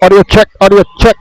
Audio check, audio check.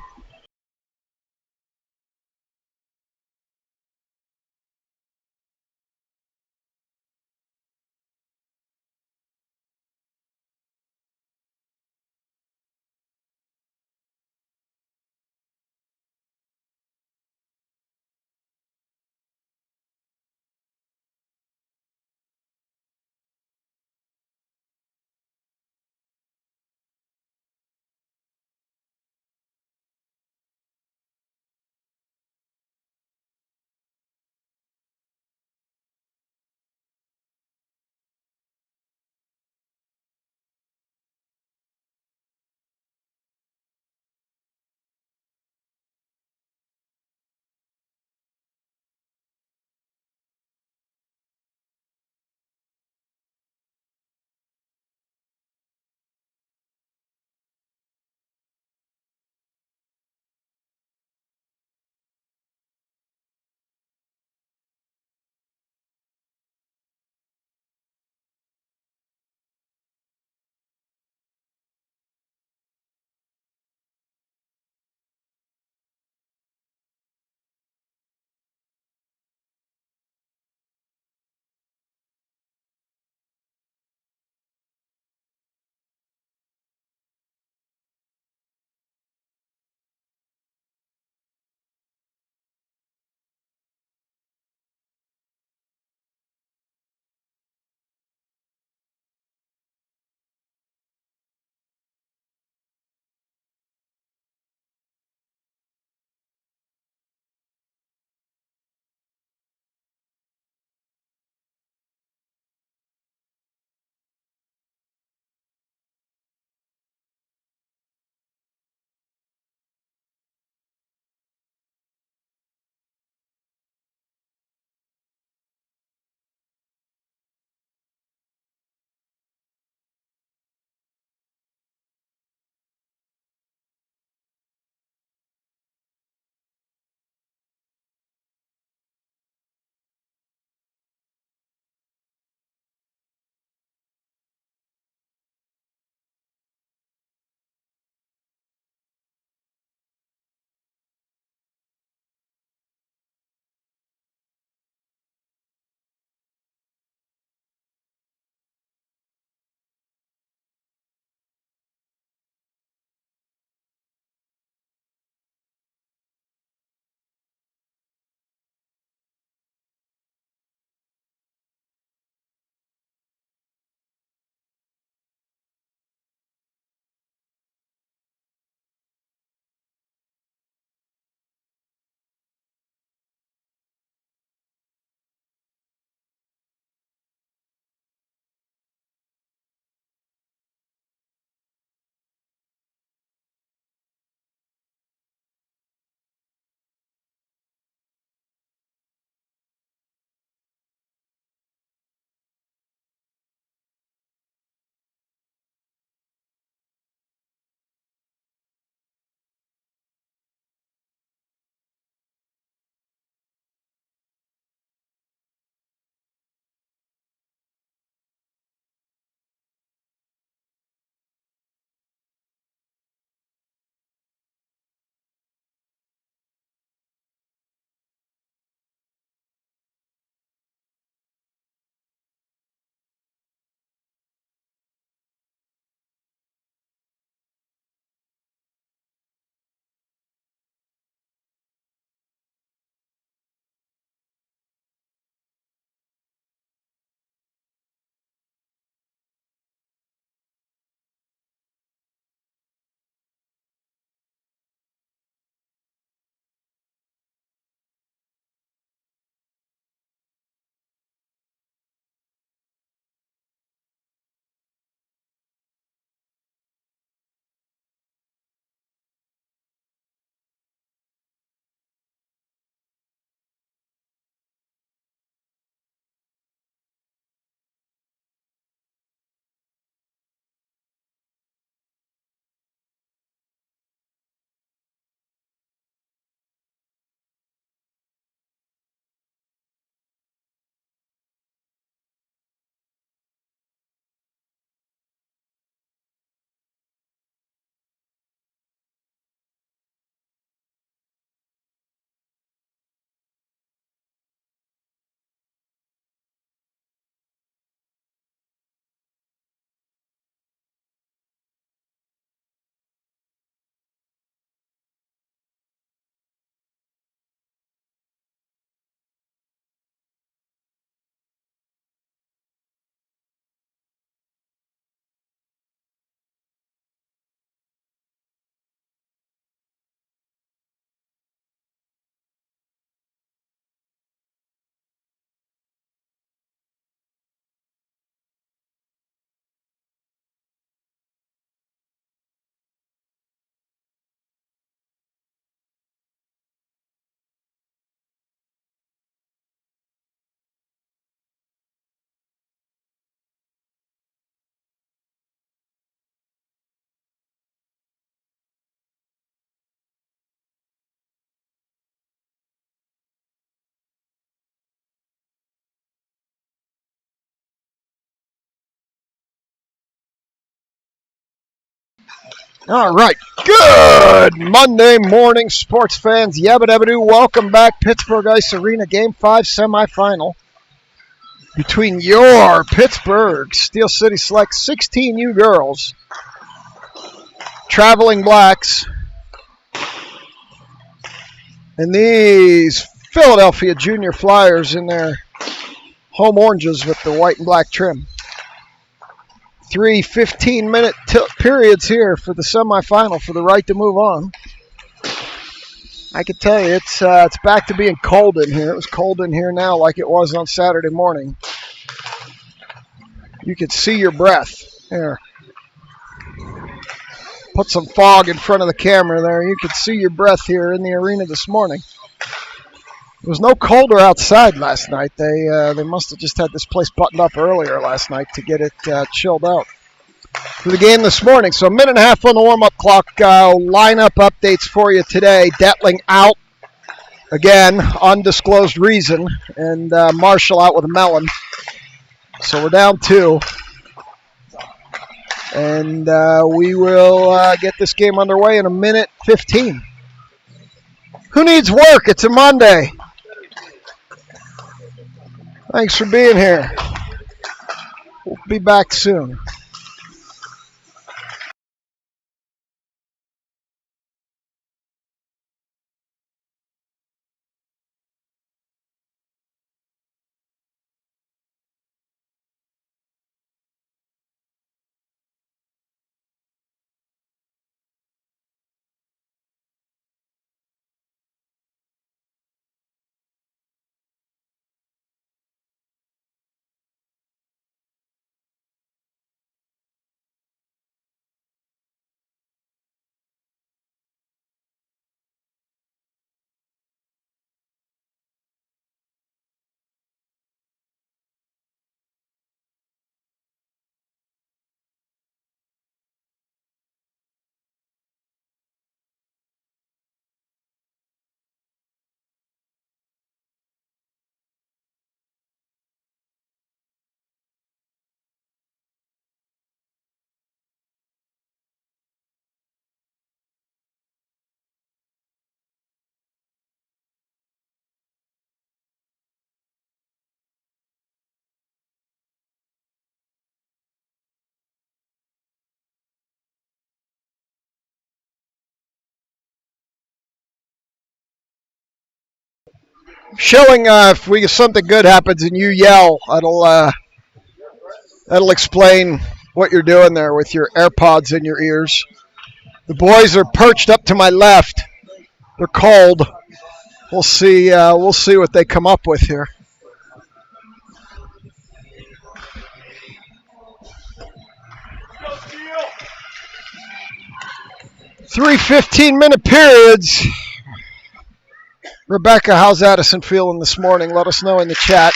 All right, good Monday morning, sports fans. Yabba dabba doo. Welcome back, Pittsburgh Ice Arena, Game 5 semifinal between your Pittsburgh Steel City Select 16U girls, Traveling Blacks, and these Philadelphia Junior Flyers in their home oranges with the white and black trim. 3 15-minute periods here for the semifinal for the right to move on. I can tell you it's back to being cold in here. It was cold in here now like it was on Saturday morning. You could see your breath there. Put some fog in front of the camera there. You could see your breath here in the arena this morning. It was no colder outside last night. They must have just had this place buttoned up earlier last night to get it chilled out for the game this morning. So a minute and a half on the warm-up clock. Lineup updates for you today. Detling out again, undisclosed reason, and Marshall out with a melon. So we're down 2. And we will get this game underway in a minute 15. Who needs work? It's a Monday. Thanks for being here. We'll be back soon. Showing if something good happens and you yell, that'll explain what you're doing there with your AirPods in your ears. The boys are perched up to my left. They're cold. We'll see what they come up with here. 3 15-minute periods. Rebecca, how's Addison feeling this morning? Let us know in the chat.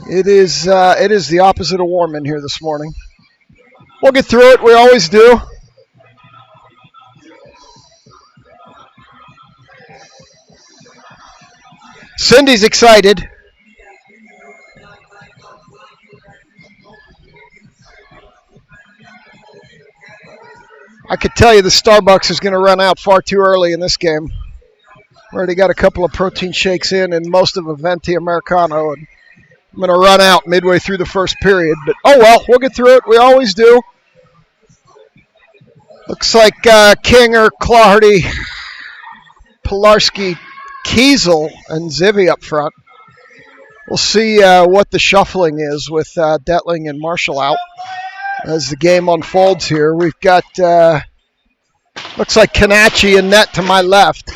It is the opposite of warm in here this morning. We'll get through it. We always do. Cindy's excited. I could tell you the Starbucks is going to run out far too early in this game. Already got a couple of protein shakes in and most of a venti Americano, and I'm going to run out midway through the first period. But oh well, we'll get through it. We always do. Looks like Kinger, Clardy, Pilarski, Kiesel, and Zivy up front. We'll see what the shuffling is with Detling and Marshall out as the game unfolds here. We've got, looks like Kanachi and net to my left.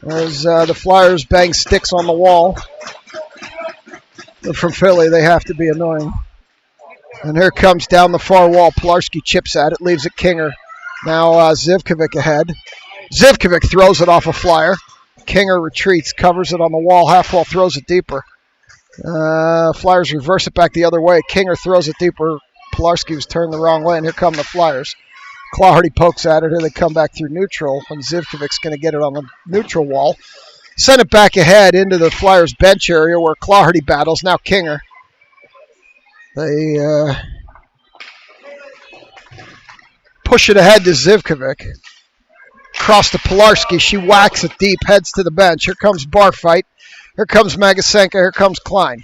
As the Flyers bang sticks on the wall. They're from Philly. They have to be annoying. And here comes down the far wall. Pilarski chips at it, leaves it Kinger. Now Zivkovic ahead. Zivkovic throws it off a Flyer. Kinger retreats, covers it on the wall, half wall, throws it deeper. Flyers reverse it back the other way. Kinger throws it deeper. Pilarski was turned the wrong way, and here come the Flyers. Clardy pokes at it. Here they come back through neutral, and Zivkovic's going to get it on the neutral wall. Send it back ahead into the Flyers bench area where Claherty battles. Now Kinger. They push it ahead to Zivkovic. Across to Pilarski. She whacks it deep, heads to the bench. Here comes Barfight. Here comes Magasenka. Here comes Klein.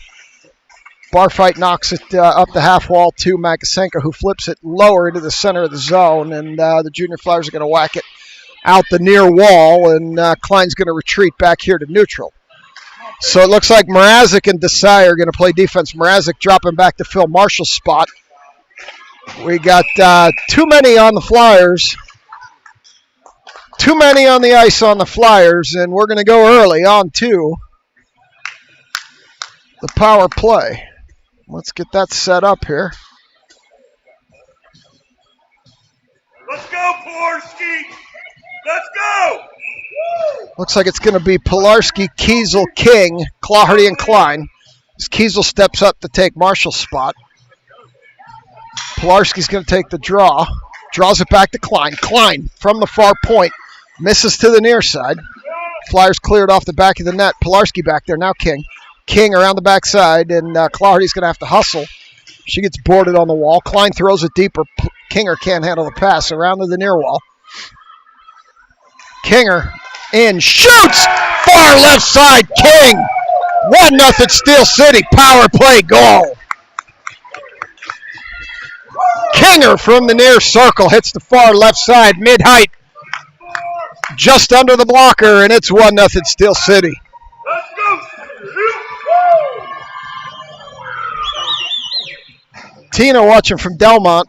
Barfight knocks it up the half wall to Magasenka, who flips it lower into the center of the zone, and the Junior Flyers are going to whack it out the near wall, and Klein's going to retreat back here to neutral. So it looks like Mrazek and Desai are going to play defense. Mrazek dropping back to Phil Marshall's spot. We got too many on the Flyers. Too many on the ice on the Flyers, and we're going to go early on to the power play. Let's get that set up here. Let's go, Pilarski! Let's go! Looks like it's going to be Pilarski, Kiesel, King, Claherty, and Klein. As Kiesel steps up to take Marshall's spot. Pilarski's going to take the draw. Draws it back to Klein. Klein from the far point. Misses to the near side. Flyers cleared off the back of the net. Pilarski back there. Now King. King around the backside, and Claherty's going to have to hustle. She gets boarded on the wall. Klein throws it deeper. Kinger can't handle the pass. Around to the near wall. Kinger in, shoots! Far left side, King! 1-0 Steel City, power play goal. Kinger from the near circle hits the far left side, mid-height. Just under the blocker, and it's 1-0 Steel City. Let's go! Tina, watching from Delmont,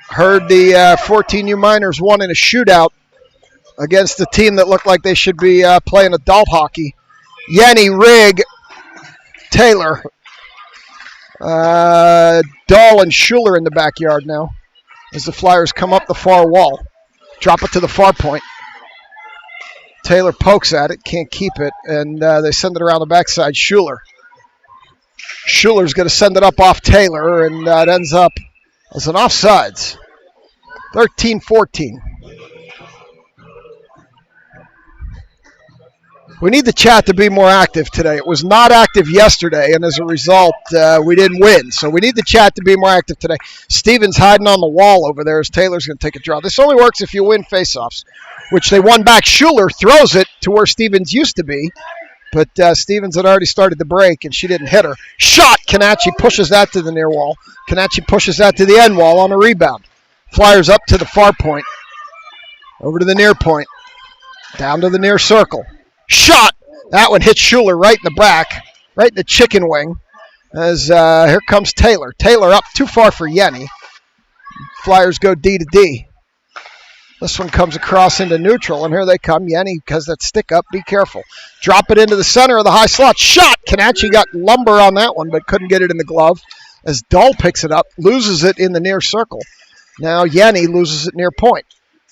heard the 14U Miners won in a shootout against a team that looked like they should be playing adult hockey. Yenny, Rigg, Taylor, Dahl, and Schuler in the backyard now as the Flyers come up the far wall. Drop it to the far point. Taylor pokes at it, can't keep it, and they send it around the backside. Schuler's going to send it up off Taylor, and it ends up as an offsides. 13-14. We need the chat to be more active today. It was not active yesterday, and as a result, we didn't win. So we need the chat to be more active today. Steven's hiding on the wall over there as Taylor's going to take a draw. This only works if you win faceoffs, which they won back. Schuler throws it to where Stevens used to be, but Stevens had already started the break, and she didn't hit her. Shot! Canacci pushes that to the near wall. Canacci pushes that to the end wall on a rebound. Flyers up to the far point. Over to the near point. Down to the near circle. Shot! That one hits Schuler right in the back, right in the chicken wing. As here comes Taylor. Taylor up too far for Yenny. Flyers go D to D. This one comes across into neutral, and here they come. Yenny has that stick up. Be careful. Drop it into the center of the high slot. Shot! Canacci got lumber on that one, but couldn't get it in the glove. As Dahl picks it up, loses it in the near circle. Now Yenny loses it near point.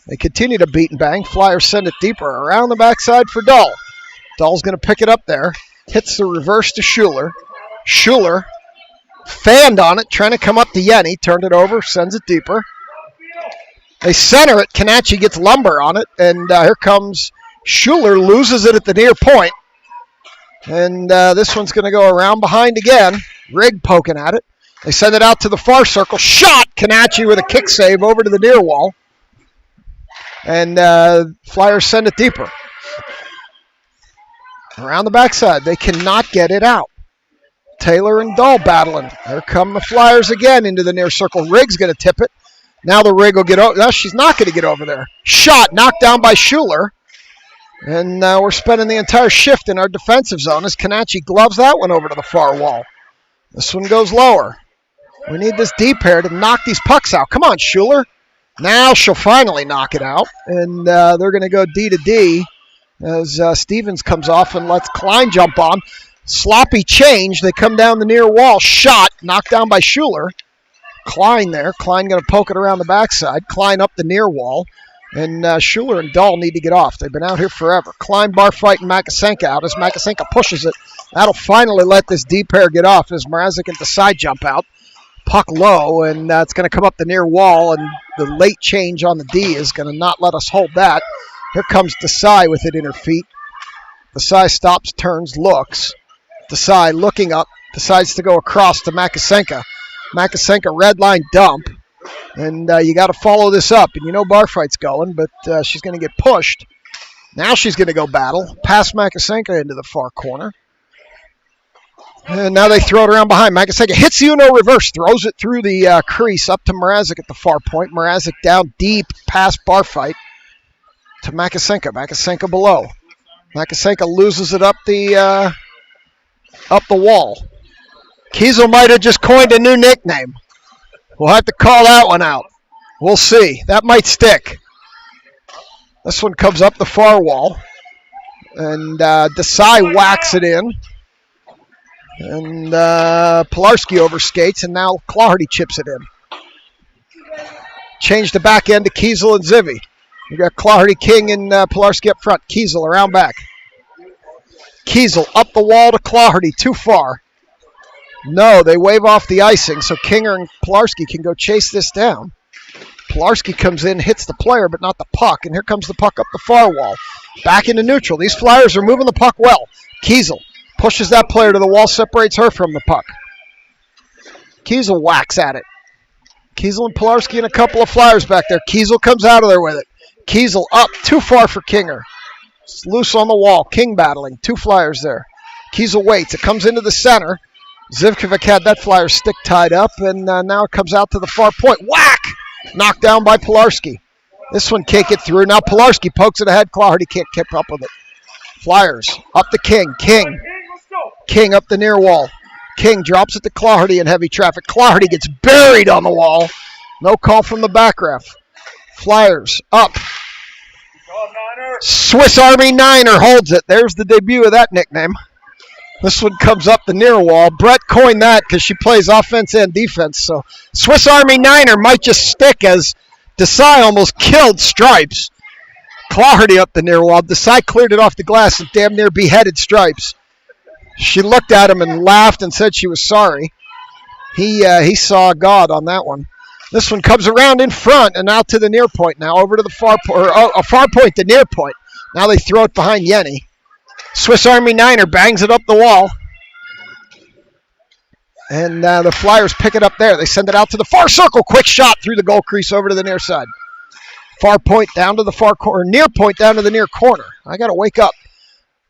They continue to beat and bang. Flyers send it deeper around the backside for Dahl. Dahl's going to pick it up there. Hits the reverse to Schuler. Schuler fanned on it, trying to come up to Yenny. Turned it over, sends it deeper. They center it. Canacci gets lumber on it. And here comes Schuler, loses it at the near point. And this one's going to go around behind again. Rigg poking at it. They send it out to the far circle. Shot! Canacci with a kick save over to the near wall. And Flyers send it deeper. Around the backside. They cannot get it out. Taylor and Dahl battling. Here come the Flyers again into the near circle. Rigg's going to tip it. Now the Rigg will get over. No, she's not going to get over there. Shot. Knocked down by Schuler. And we're spending the entire shift in our defensive zone as Canacci gloves that one over to the far wall. This one goes lower. We need this deep pair to knock these pucks out. Come on, Schuler. Now she'll finally knock it out. And they're going to go D to D as Stevens comes off and lets Klein jump on. Sloppy change. They come down the near wall. Shot. Knocked down by Schuler. Klein there. Klein going to poke it around the backside. Klein up the near wall. And Schuler and Dahl need to get off. They've been out here forever. Klein, Barfight, and Magasenka out as Magasenka pushes it. That'll finally let this D pair get off as Mrazek and Desai jump out. Puck low, and it's going to come up the near wall, and the late change on the D is going to not let us hold that. Here comes Desai with it in her feet. Desai stops, turns, looks. Desai looking up, decides to go across to Makasenka. Makasenka red line dump. And you got to follow this up. And you know Barfight's going, but she's going to get pushed. Now she's going to go battle. Pass Makasenka into the far corner. And now they throw it around behind. Makasenka hits the Uno reverse, throws it through the crease up to Mrazek at the far point. Mrazek down deep past Barfight to Makasenka. Makasenka below. Makasenka loses it up the wall. Kiesel might have just coined a new nickname. We'll have to call that one out. We'll see. That might stick. This one comes up the far wall. And Desai whacks it in. And Pilarski overskates, and now Clardy chips it in. Change the back end to Kiesel and Zivy. We got Clardy, King, and Pilarski up front. Kiesel around back. Kiesel up the wall to Clardy, too far. No, they wave off the icing, so Kinger and Pilarski can go chase this down. Pilarski comes in, hits the player, but not the puck, and here comes the puck up the far wall. Back into neutral. These Flyers are moving the puck well. Kiesel pushes that player to the wall, separates her from the puck. Kiesel whacks at it. Kiesel and Pilarski and a couple of Flyers back there. Kiesel comes out of there with it. Kiesel up, too far for Kinger. It's loose on the wall. King battling. 2 Flyers there. Kiesel waits. It comes into the center. Zivkovic had that Flyer stick tied up, and now it comes out to the far point. Whack! Knocked down by Pilarski. This one can't get through. Now Pilarski pokes it ahead. Clardy can't keep up with it. Flyers up to King. King up the near wall. King drops it to Clardy in heavy traffic. Clardy gets buried on the wall. No call from the back ref. Flyers up. Swiss Army Niner holds it. There's the debut of that nickname. This one comes up the near wall. Brett coined that because she plays offense and defense. So Swiss Army Niner might just stick as Desai almost killed Stripes. Clardy up the near wall. Desai cleared it off the glass and damn near beheaded Stripes. She looked at him and laughed and said she was sorry. He saw God on that one. This one comes around in front and out to the near point now, over to the far point, or a far point to near point. Now they throw it behind Yenny. Swiss Army Niner bangs it up the wall. And the Flyers pick it up there. They send it out to the far circle. Quick shot through the goal crease over to the near side. Far point down to the far corner, near point down to the near corner. I got to wake up.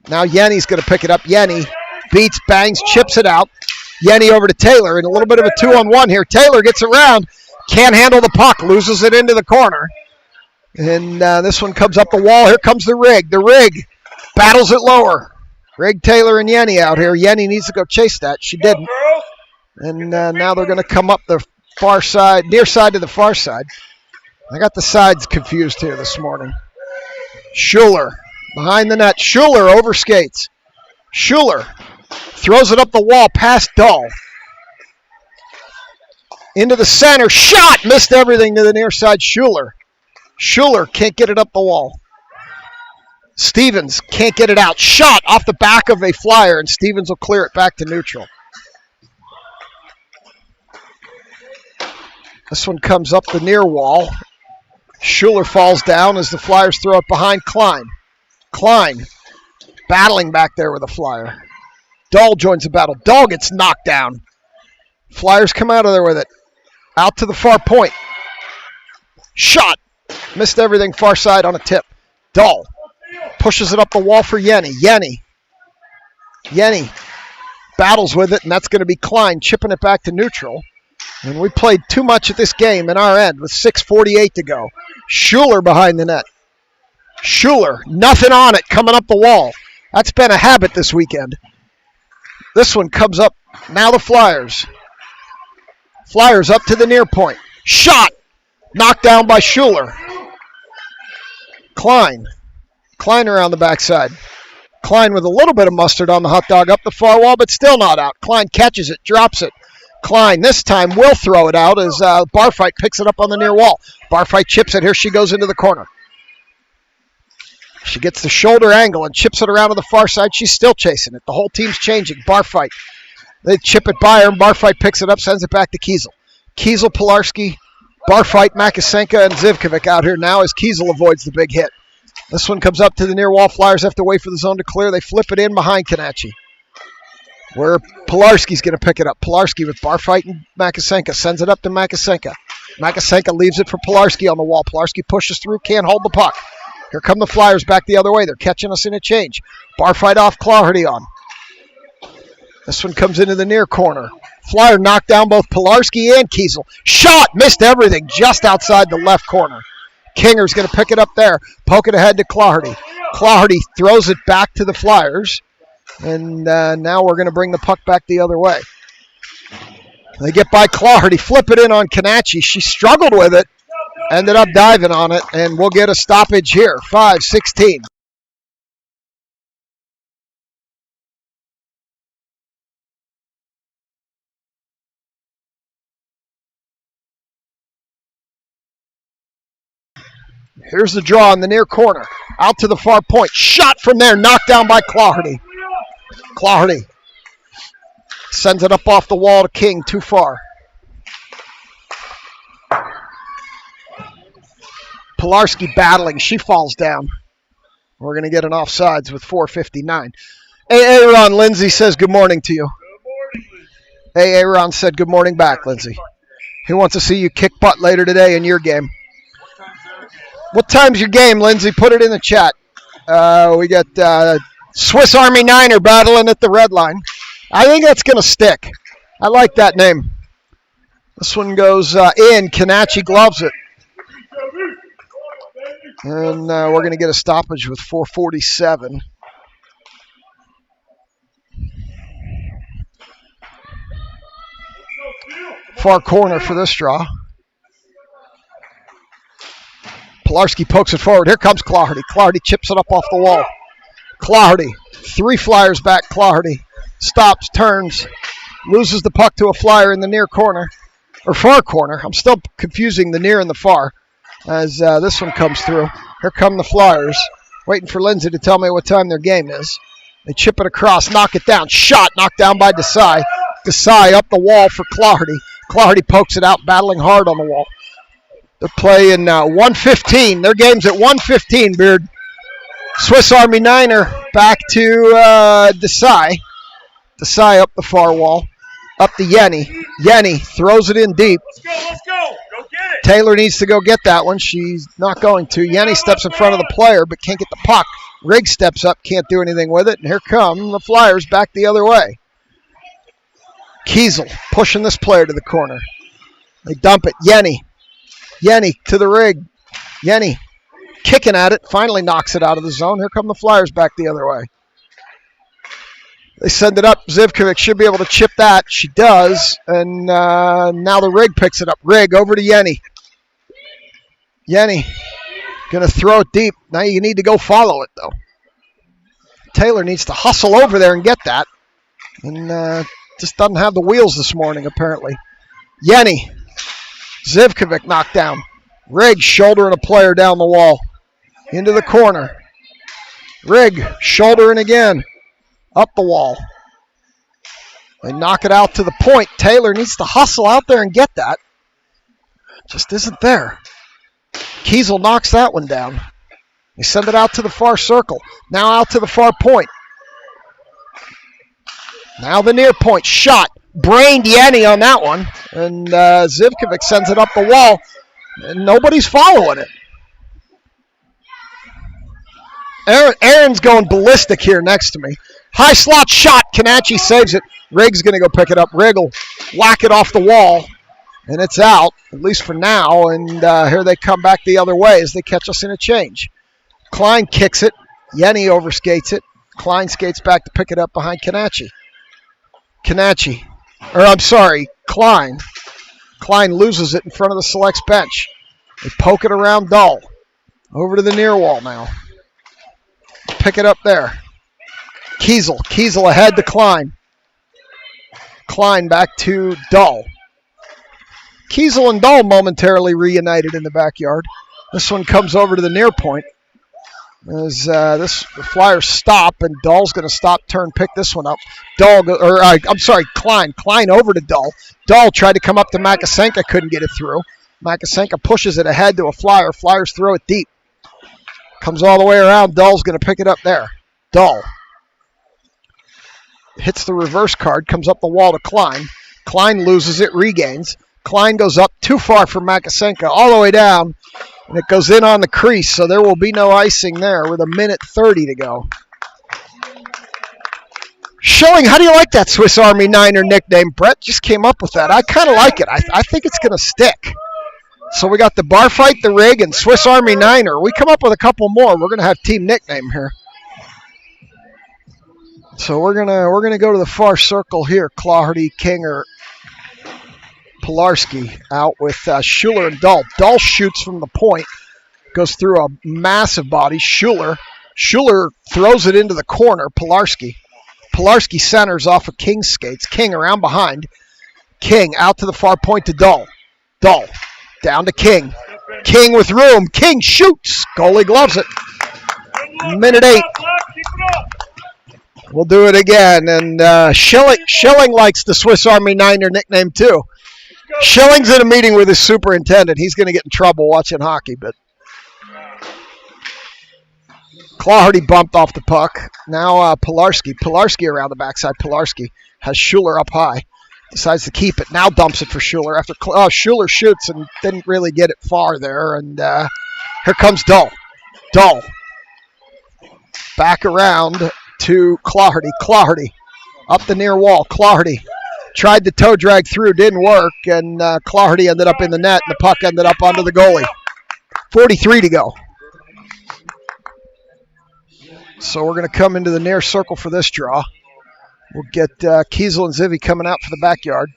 Now Yenny's going to pick it up. Yenny beats, bangs, chips it out. Yenny over to Taylor in a little bit of a 2-on-1 here. Taylor gets around, can't handle the puck, loses it into the corner. And this one comes up the wall. Here comes the Rig. The Rig battles it lower. Rig, Taylor, and Yenny out here. Yenny needs to go chase that. She didn't. And now they're going to come up the far side, near side to the far side. I got the sides confused here this morning. Schuler behind the net. Schuler overskates. Schuler throws it up the wall past Dahl. Into the center. Shot! Missed everything to the near side. Schuler. Schuler can't get it up the wall. Stevens can't get it out. Shot off the back of a Flyer, and Stevens will clear it back to neutral. This one comes up the near wall. Schuler falls down as the Flyers throw it behind Klein. Klein battling back there with a Flyer. Dahl joins the battle. Dahl gets knocked down. Flyers come out of there with it. Out to the far point. Shot. Missed everything far side on a tip. Dahl pushes it up the wall for Yenny. Yenny battles with it, and that's going to be Klein chipping it back to neutral. And we played too much at this game in our end with 6:48 to go. Schuler behind the net. Schuler, nothing on it, coming up the wall. That's been a habit this weekend. This one comes up. Now the Flyers. Flyers up to the near point. Shot. Knocked down by Schuler. Klein around the backside. Klein with a little bit of mustard on the hot dog up the far wall, but still not out. Klein catches it, drops it. Klein this time will throw it out as Barfight picks it up on the near wall. Barfight chips it. Here she goes into the corner. She gets the shoulder angle and chips it around to the far side. She's still chasing it. The whole team's changing. Barfight. They chip it by her, and Barfight picks it up, sends it back to Kiesel. Kiesel, Pilarski, Barfight, Makasenka, and Zivkovic out here now as Kiesel avoids the big hit. This one comes up to the near wall. Flyers have to wait for the zone to clear. They flip it in behind Kanachi, where Pilarski's going to pick it up. Pilarski with bar fight and Makasenka sends it up to Makasenka. Makasenka leaves it for Pilarski on the wall. Pilarski pushes through, can't hold the puck. Here come the Flyers back the other way. They're catching us in a change. Bar fight off, Claherty on. This one comes into the near corner. Flyer knocked down both Pilarski and Kiesel. Shot, missed everything, just outside the left corner. Kinger's going to pick it up there, poke it ahead to Claherty. Claherty throws it back to the Flyers, and now we're going to bring the puck back the other way. They get by Claherty, flip it in on Kanachi. She struggled with it, ended up diving on it, and we'll get a stoppage here, 5:16. Here's the draw in the near corner. Out to the far point. Shot from there. Knocked down by Claherty. Claherty sends it up off the wall to King. Too far. Pilarski battling. She falls down. We're going to get an offsides with 4:59. Aaron Lindsay says good morning to you. Good morning, Liz. Aaron said good morning back, Lindsay. He wants to see you kick butt later today in your game. What time's your game, Lindsay? Put it in the chat. We got Swiss Army Niner battling at the red line. I think that's going to stick. I like that name. This one goes in. Kanachi gloves it. And we're going to get a stoppage with 4:47. Far corner for this draw. Pilarski pokes it forward. Here comes Claherty. Claherty chips it up off the wall. Claherty. 3 Flyers back. Claherty stops, turns, loses the puck to a Flyer in the near corner, or far corner. I'm still confusing the near and the far as this one comes through. Here come the Flyers, waiting for Lindsay to tell me what time their game is. They chip it across, knock it down. Shot, knocked down by Desai. Desai up the wall for Claherty. Claherty pokes it out, battling hard on the wall. They're playing 1:15. Their game's at 1:15, Beard. Swiss Army Niner back to Desai. Desai up the far wall. Up to Yenny. Yenny throws it in deep. Let's go. Go get it. Taylor needs to go get that one. She's not going to. Yenny steps in front of the player but can't get the puck. Riggs steps up, can't do anything with it. And here come the Flyers back the other way. Kiesel pushing this player to the corner. They dump it. Yenny to the rig. Yenny kicking at it. Finally knocks it out of the zone. Here come the Flyers back the other way. They send it up. Zivkovic should be able to chip that. She does. And now the rig picks it up. Rig over to Yenny. Yenny going to throw it deep. Now you need to go follow it, though. Taylor needs to hustle over there and get that. And just doesn't have the wheels this morning, apparently. Yenny. Zivkovic knocked down. Rigg shouldering a player down the wall. Into the corner. Rigg shouldering again. Up the wall. They knock it out to the point. Taylor needs to hustle out there and get that. Just isn't there. Kiesel knocks that one down. They send it out to the far circle. Now out to the far point. Now the near point. Shot. Brained Yenny on that one. And Zivkovic sends it up the wall. And nobody's following it. Aaron's going ballistic here next to me. High slot shot. Kanachi saves it. Rigg's going to go pick it up. Rigg will whack it off the wall. And it's out, at least for now. And here they come back the other way as they catch us in a change. Klein kicks it. Yenny overskates it. Klein skates back to pick it up behind Kanachi. Klein. Klein loses it in front of the selects bench. They poke it around Dahl. Over to the near wall now. Pick it up there. Kiesel ahead to Klein. Klein back to Dahl. Kiesel and Dahl momentarily reunited in the backyard. This one comes over to the near point. As the Flyers stop, and Dahl's going to stop, turn, pick this one up. Klein. Klein over to Dahl. Dahl tried to come up to Makasenka, couldn't get it through. Makasenka pushes it ahead to a Flyer. Flyers throw it deep. Comes all the way around. Dull's going to pick it up there. Dull. Hits the reverse card. Comes up the wall to Klein. Klein loses it. Regains. Klein goes up too far for Makasenka. All the way down. And it goes in on the crease. So there will be no icing there with 1:30 to go. Schilling, how do you like that Swiss Army Niner nickname? Brett just came up with that. I kind of like it. I think it's going to stick. So we got the bar fight, the rig, and Swiss Army Niner. We come up with a couple more. We're going to have team nickname here. So we're gonna go to the far circle here. Claherty, King, or Pilarski out with Schuler and Dull. Dull shoots from the point, goes through a massive body. Schuler throws it into the corner. Pilarski centers off of King's skates. King around behind. King out to the far point to Dull. Dull down to King. King with room. King shoots. Goalie gloves it. 1:08. We'll do it again. And Schilling likes the Swiss Army Niner nickname too. Schilling's in a meeting with his superintendent. He's going to get in trouble watching hockey, but Claherty bumped off the puck. Now Pilarski around the backside. Pilarski has Schuler up high. Decides to keep it. Now dumps it for Schuler. After Schuler shoots and didn't really get it far there. And here comes Dull. Dull. Back around to Claherty. Claherty up the near wall. Claherty tried to toe drag through. Didn't work. And Claherty ended up in the net. And the puck ended up onto the goalie. 43 to go. So we're going to come into the near circle for this draw. We'll get Kiesel and Zivy coming out for the backyard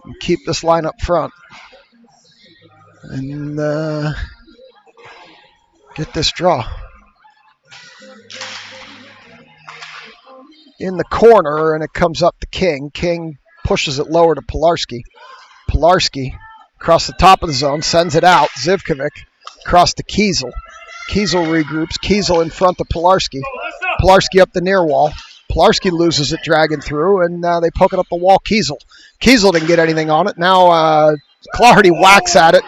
and keep this line up front. And get this draw. In the corner, and it comes up to King. King pushes it lower to Pilarski. Pilarski across the top of the zone, sends it out. Zivkovic across to Kiesel. Kiesel regroups. Kiesel in front of Pilarski. Pilarski up the near wall. Pilarski loses it dragging through, and they poke it up the wall. Kiesel didn't get anything on it. Now Claherty whacks at it.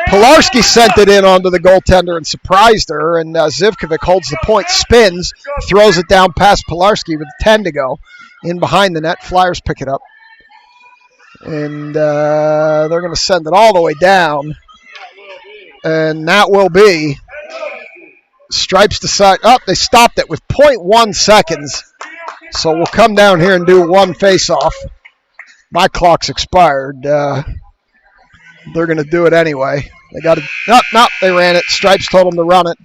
Pilarski sent it in onto the goaltender and surprised her, and Zivkovic holds the point, spins, throws it down past Pilarski with 10 to go. In behind the net, Flyers pick it up. And they're going to send it all the way down. And that will be Stripes decide. They stopped it with 0.1 seconds. So we'll come down here and do one face-off. My clock's expired. They're going to do it anyway. They got to. Nope, they ran it. Stripes told them to run it.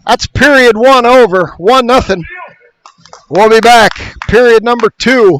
That's period one over. 1-0. We'll be back. Period number 2.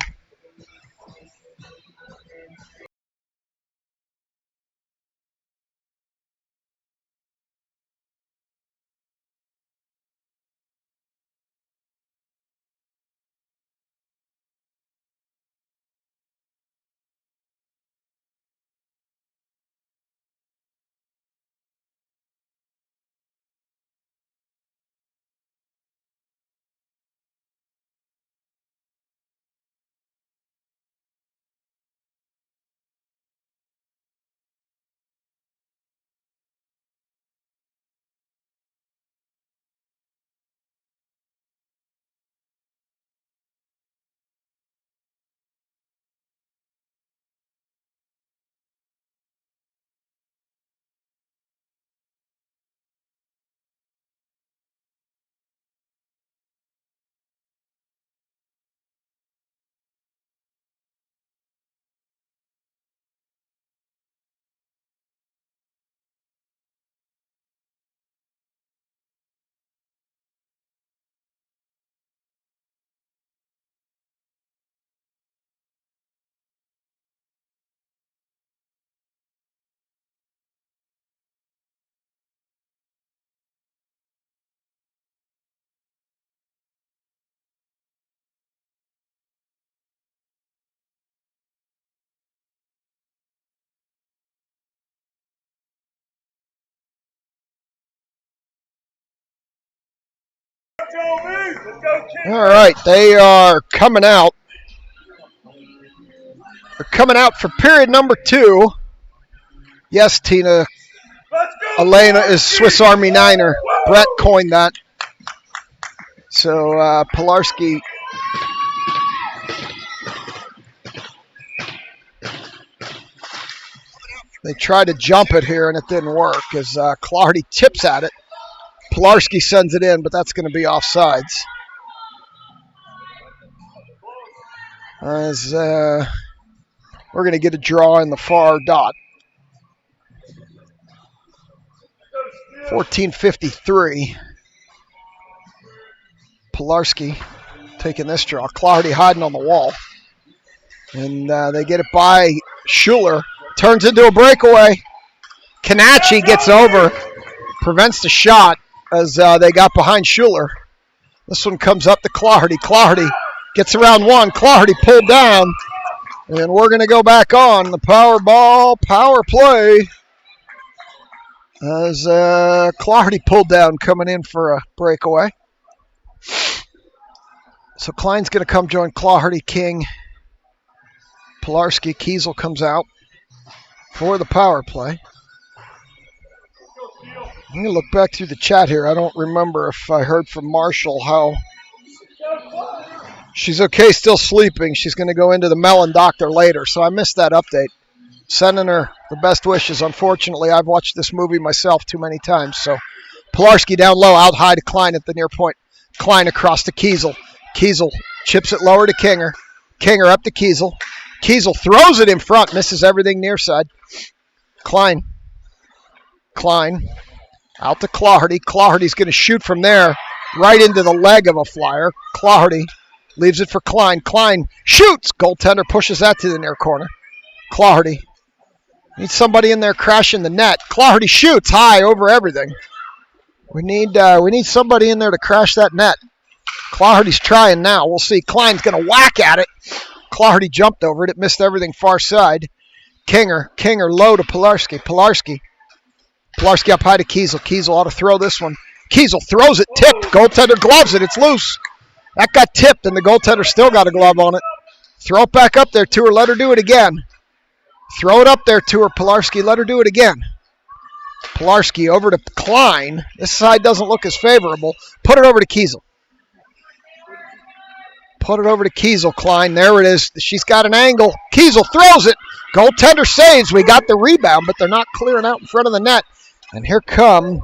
All right, they are coming out. They're coming out for period number 2. Yes, Tina. Elena is Swiss Army Niner. Brett coined that. So Pilarski they tried to jump it here and it didn't work as Clardy tips at it. Pilarski sends it in, but that's going to be offsides. As we're going to get a draw in the far dot. 14:53. Pilarski taking this draw. Clardy hiding on the wall. And they get it by Schuler. Turns into a breakaway. Canacci gets over. Prevents the shot as they got behind Schuler. This one comes up to Clardy. Clardy gets around one. Clardy pulled down. And we're going to go back on the power play. As Clardy pulled down coming in for a breakaway. So Klein's going to come join Clardy, King, Pilarski. Kiesel comes out for the power play. I'm going to look back through the chat here. I don't remember if I heard from Marshall how she's okay, still sleeping. She's going to go into the melon doctor later, so I missed that update. Sending her the best wishes. Unfortunately, I've watched this movie myself too many times. So Pilarski down low, out high to Klein at the near point. Klein across to Kiesel. Kiesel chips it lower to Kinger. Kinger up to Kiesel. Kiesel throws it in front, misses everything near side. Klein out to Clardy. Clardy's going to shoot from there right into the leg of a flyer. Clardy leaves it for Klein. Klein shoots. Goaltender pushes that to the near corner. Clardy needs somebody in there crashing the net. Clardy shoots high over everything. We need somebody in there to crash that net. Clardy's trying now. We'll see. Klein's going to whack at it. Clardy jumped over it. It missed everything far side. Kinger low to Pilarski. Pilarski up high to Kiesel. Kiesel ought to throw this one. Kiesel throws it, tipped. Goaltender gloves it. It's loose. That got tipped, and the goaltender still got a glove on it. Throw it back up there to her. Let her do it again. Throw it up there to her, Pilarski. Let her do it again. Pilarski over to Klein. This side doesn't look as favorable. Put it over to Kiesel. Klein. There it is. She's got an angle. Kiesel throws it. Goaltender saves. We got the rebound, but they're not clearing out in front of the net. And here come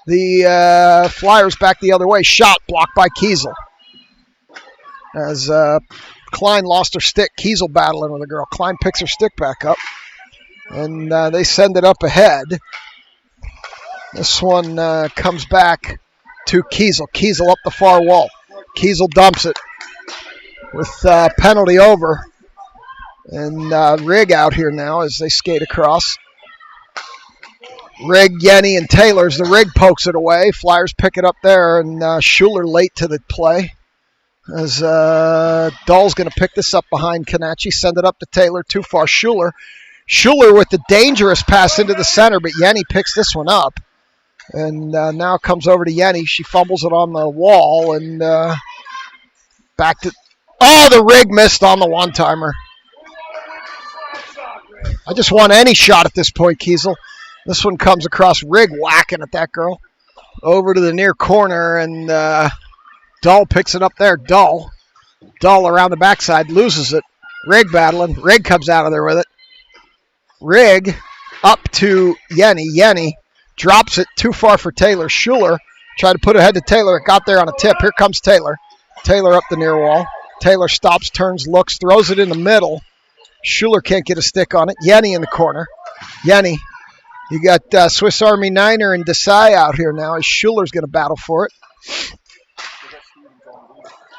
the Flyers back the other way. Shot blocked by Kiesel. As Klein lost her stick. Kiesel battling with the girl. Klein picks her stick back up. And they send it up ahead. This one comes back to Kiesel. Kiesel up the far wall. Kiesel dumps it with penalty over. And Rigg out here now as they skate across. Rigg, Yenny, and Taylor's. The Rigg pokes it away. Flyers pick it up there. And Schuler late to the play. As Dahl's going to pick this up behind Canacci. Send it up to Taylor. Too far. Schuler with the dangerous pass into the center. But Yenny picks this one up. And now comes over to Yenny. She fumbles it on the wall. And back to... Oh, the Rigg missed on the one-timer. I just want any shot at this point, Kiesel. This one comes across. Rigg whacking at that girl. Over to the near corner, and Dahl picks it up there. Dahl around the backside, loses it. Rigg battling. Rigg comes out of there with it. Rigg up to Yenny. Yenny drops it too far for Taylor. Schuler tried to put it ahead to Taylor. It got there on a tip. Here comes Taylor. Taylor up the near wall. Taylor stops, turns, looks, throws it in the middle. Schuler can't get a stick on it. Yenny in the corner. Yenny. You got Swiss Army Niner and Desai out here now as Schuler's going to battle for it.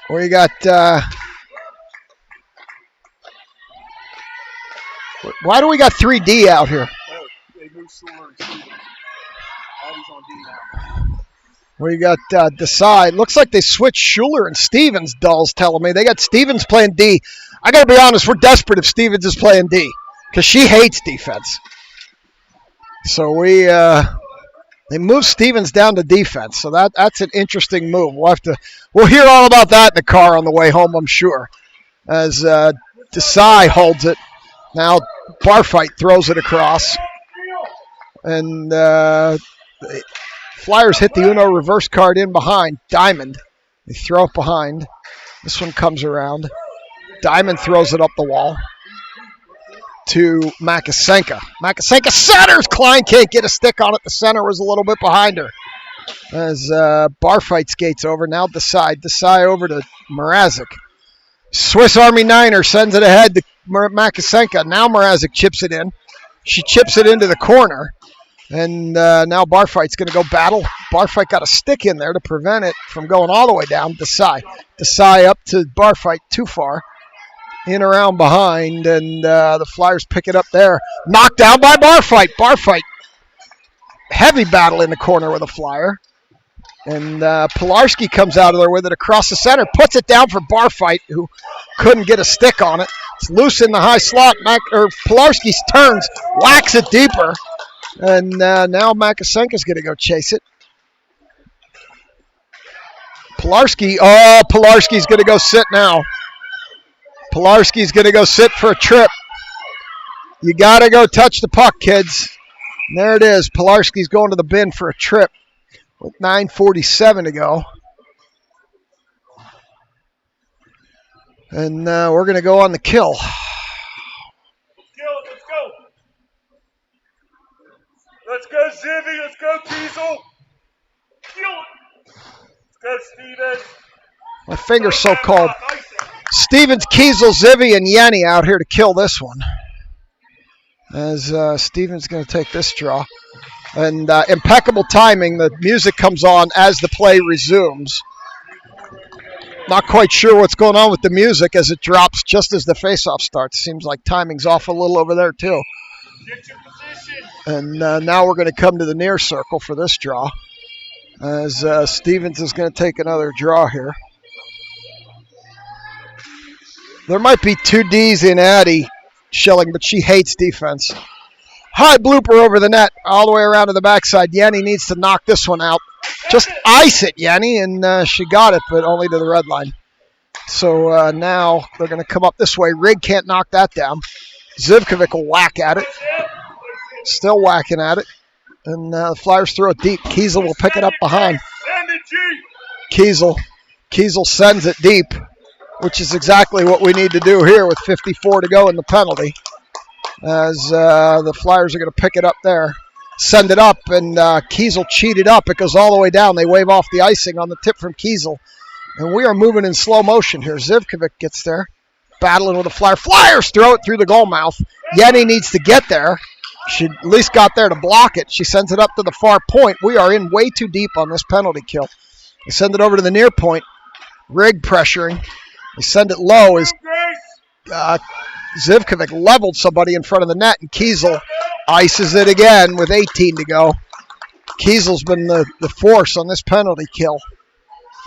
Or you got... why do we got 3D out here? Where you got Desai. Looks like they switched Schuler and Stevens, Dahl's telling me. They got Stevens playing D. I got to be honest, we're desperate if Stevens is playing D because she hates defense. So they moved Stevens down to defense. So that's an interesting move. We'll hear all about that in the car on the way home, I'm sure. As Desai holds it. Now Barfight throws it across. And Flyers hit the Uno reverse card in behind. Diamond. They throw it behind. This one comes around. Diamond throws it up the wall to Makasenka. Makasenka centers. Klein can't get a stick on it. The center was a little bit behind her. As Barfight skates over. Now Desai over to Mrazek. Swiss Army Niner sends it ahead to Makasenka. Now Mrazek chips it in. She chips it into the corner. And now Barfight's going to go battle. Barfight got a stick in there to prevent it from going all the way down. Desai up to Barfight, too far. In around behind, and the Flyers pick it up there. Knocked down by Barfight. Barfight, heavy battle in the corner with a Flyer. And Pilarski comes out of there with it across the center. Puts it down for Barfight, who couldn't get a stick on it. It's loose in the high slot. Pilarski turns, whacks it deeper. And now Makasenka's going to go chase it. Pilarski's going to go sit now. Pilarski's going to go sit for a trip. You got to go touch the puck, kids. And there it is. Pilarski's going to the bin for a trip with 9:47 to go. And we're going to go on the kill. Let's go. Let's go, Zivy. Let's go, Kiesel. Kill it. Let's go, Stevens. My finger's so cold. Stevens, Kiesel, Zivy, and Yenny out here to kill this one. As Stevens going to take this draw. And impeccable timing. The music comes on as the play resumes. Not quite sure what's going on with the music as it drops just as the faceoff starts. Seems like timing's off a little over there too. Get your position. And now we're going to come to the near circle for this draw. As Stevens is going to take another draw here. There might be 2 Ds in Addie Schilling, but she hates defense. High blooper over the net, all the way around to the backside. Yenny needs to knock this one out. Just ice it, Yenny, and she got it, but only to the red line. So now they're going to come up this way. Rig can't knock that down. Zivkovic will whack at it. Still whacking at it. And the Flyers throw it deep. Kiesel will pick it up behind. Kiesel sends it deep, which is exactly what we need to do here with 54 to go in the penalty. As the Flyers are going to pick it up there. Send it up, and Kiesel cheated up. It goes all the way down. They wave off the icing on the tip from Kiesel. And we are moving in slow motion here. Zivkovic gets there, battling with the Flyer. Flyers throw it through the goal mouth. Yenny needs to get there. She at least got there to block it. She sends it up to the far point. We are in way too deep on this penalty kill. They send it over to the near point. Rig pressuring. They send it low as Zivkovic leveled somebody in front of the net, and Kiesel ices it again with 18 to go. Kiesel's been the force on this penalty kill.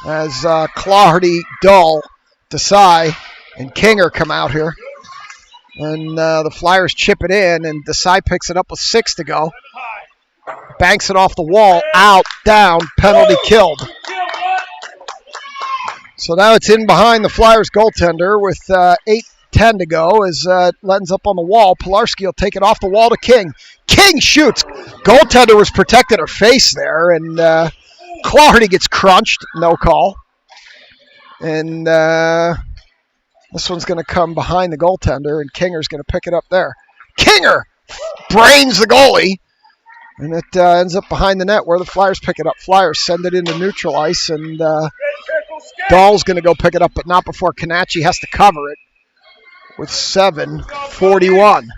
As Claherty, Dull, Desai, and Kinger come out here. And the Flyers chip it in, and Desai picks it up with 6 to go. Banks it off the wall, out, down, penalty killed. So now it's in behind the Flyers goaltender with 8:10 to go as it ends up on the wall. Pilarski will take it off the wall to King. King shoots. Goaltender was protecting her face there, and Claherty gets crunched. No call. And this one's going to come behind the goaltender, and Kinger's going to pick it up there. Kinger brains the goalie, and it ends up behind the net where the Flyers pick it up. Flyers send it into neutral ice, and Dahl's going to go pick it up, but not before Kanachi has to cover it with 7:41.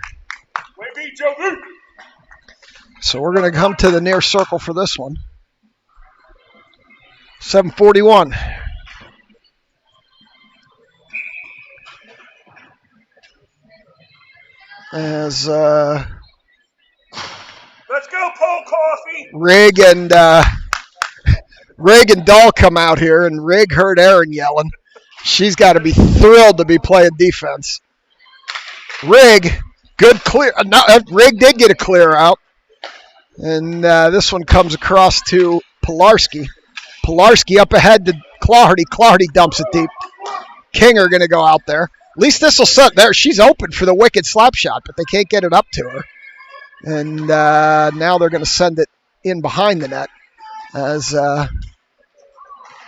So we're going to come to the near circle for this one. 7:41. As let's go, Paul Coffee. Rig and Dahl come out here, and Rig heard Aaron yelling. She's got to be thrilled to be playing defense. Rig, good clear. No, Rig did get a clear out, and this one comes across to Pilarski. Pilarski up ahead to Claherty. Claherty dumps it deep. Kinger going to go out there. At least this will set there. She's open for the wicked slap shot, but they can't get it up to her. And now they're going to send it in behind the net. as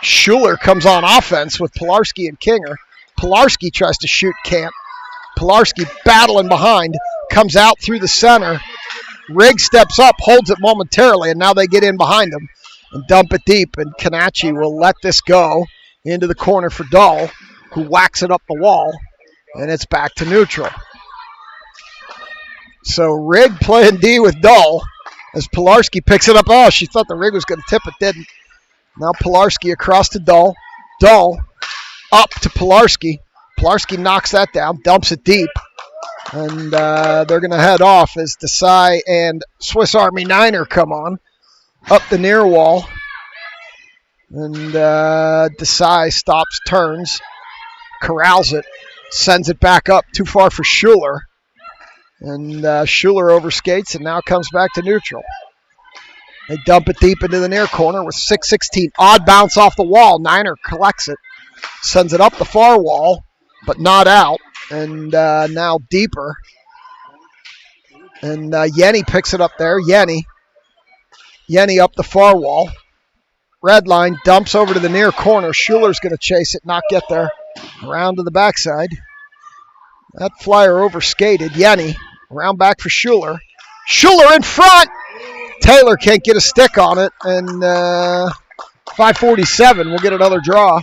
Schuler comes on offense with Pilarski and Kinger. Pilarski tries to shoot, can't. Pilarski battling behind, comes out through the center. Rigg steps up, holds it momentarily, and now they get in behind him and dump it deep. And Kanachi will let this go into the corner for Dahl, who whacks it up the wall, and it's back to neutral. So Rigg playing D with Dahl as Pilarski picks it up. Oh, she thought the Rigg was going to tip it, didn't. Now Pilarski across to Dahl. Dahl up to Pilarski. Pilarski knocks that down, dumps it deep. And they're going to head off as Desai and Swiss Army Niner come on up the near wall. And Desai stops, turns, corrals it, sends it back up too far for Schuler. And Schuler overskates and now comes back to neutral. They dump it deep into the near corner with 6:16. Odd bounce off the wall. Niner collects it, sends it up the far wall, but not out. And now deeper. And Yenny picks it up there. Yenny up the far wall. Red line dumps over to the near corner. Schuler's going to chase it, not get there. Around to the backside. That flyer overskated. Yenny around back for Schuler. Schuler in front. Taylor can't get a stick on it. And 5:47, we'll get another draw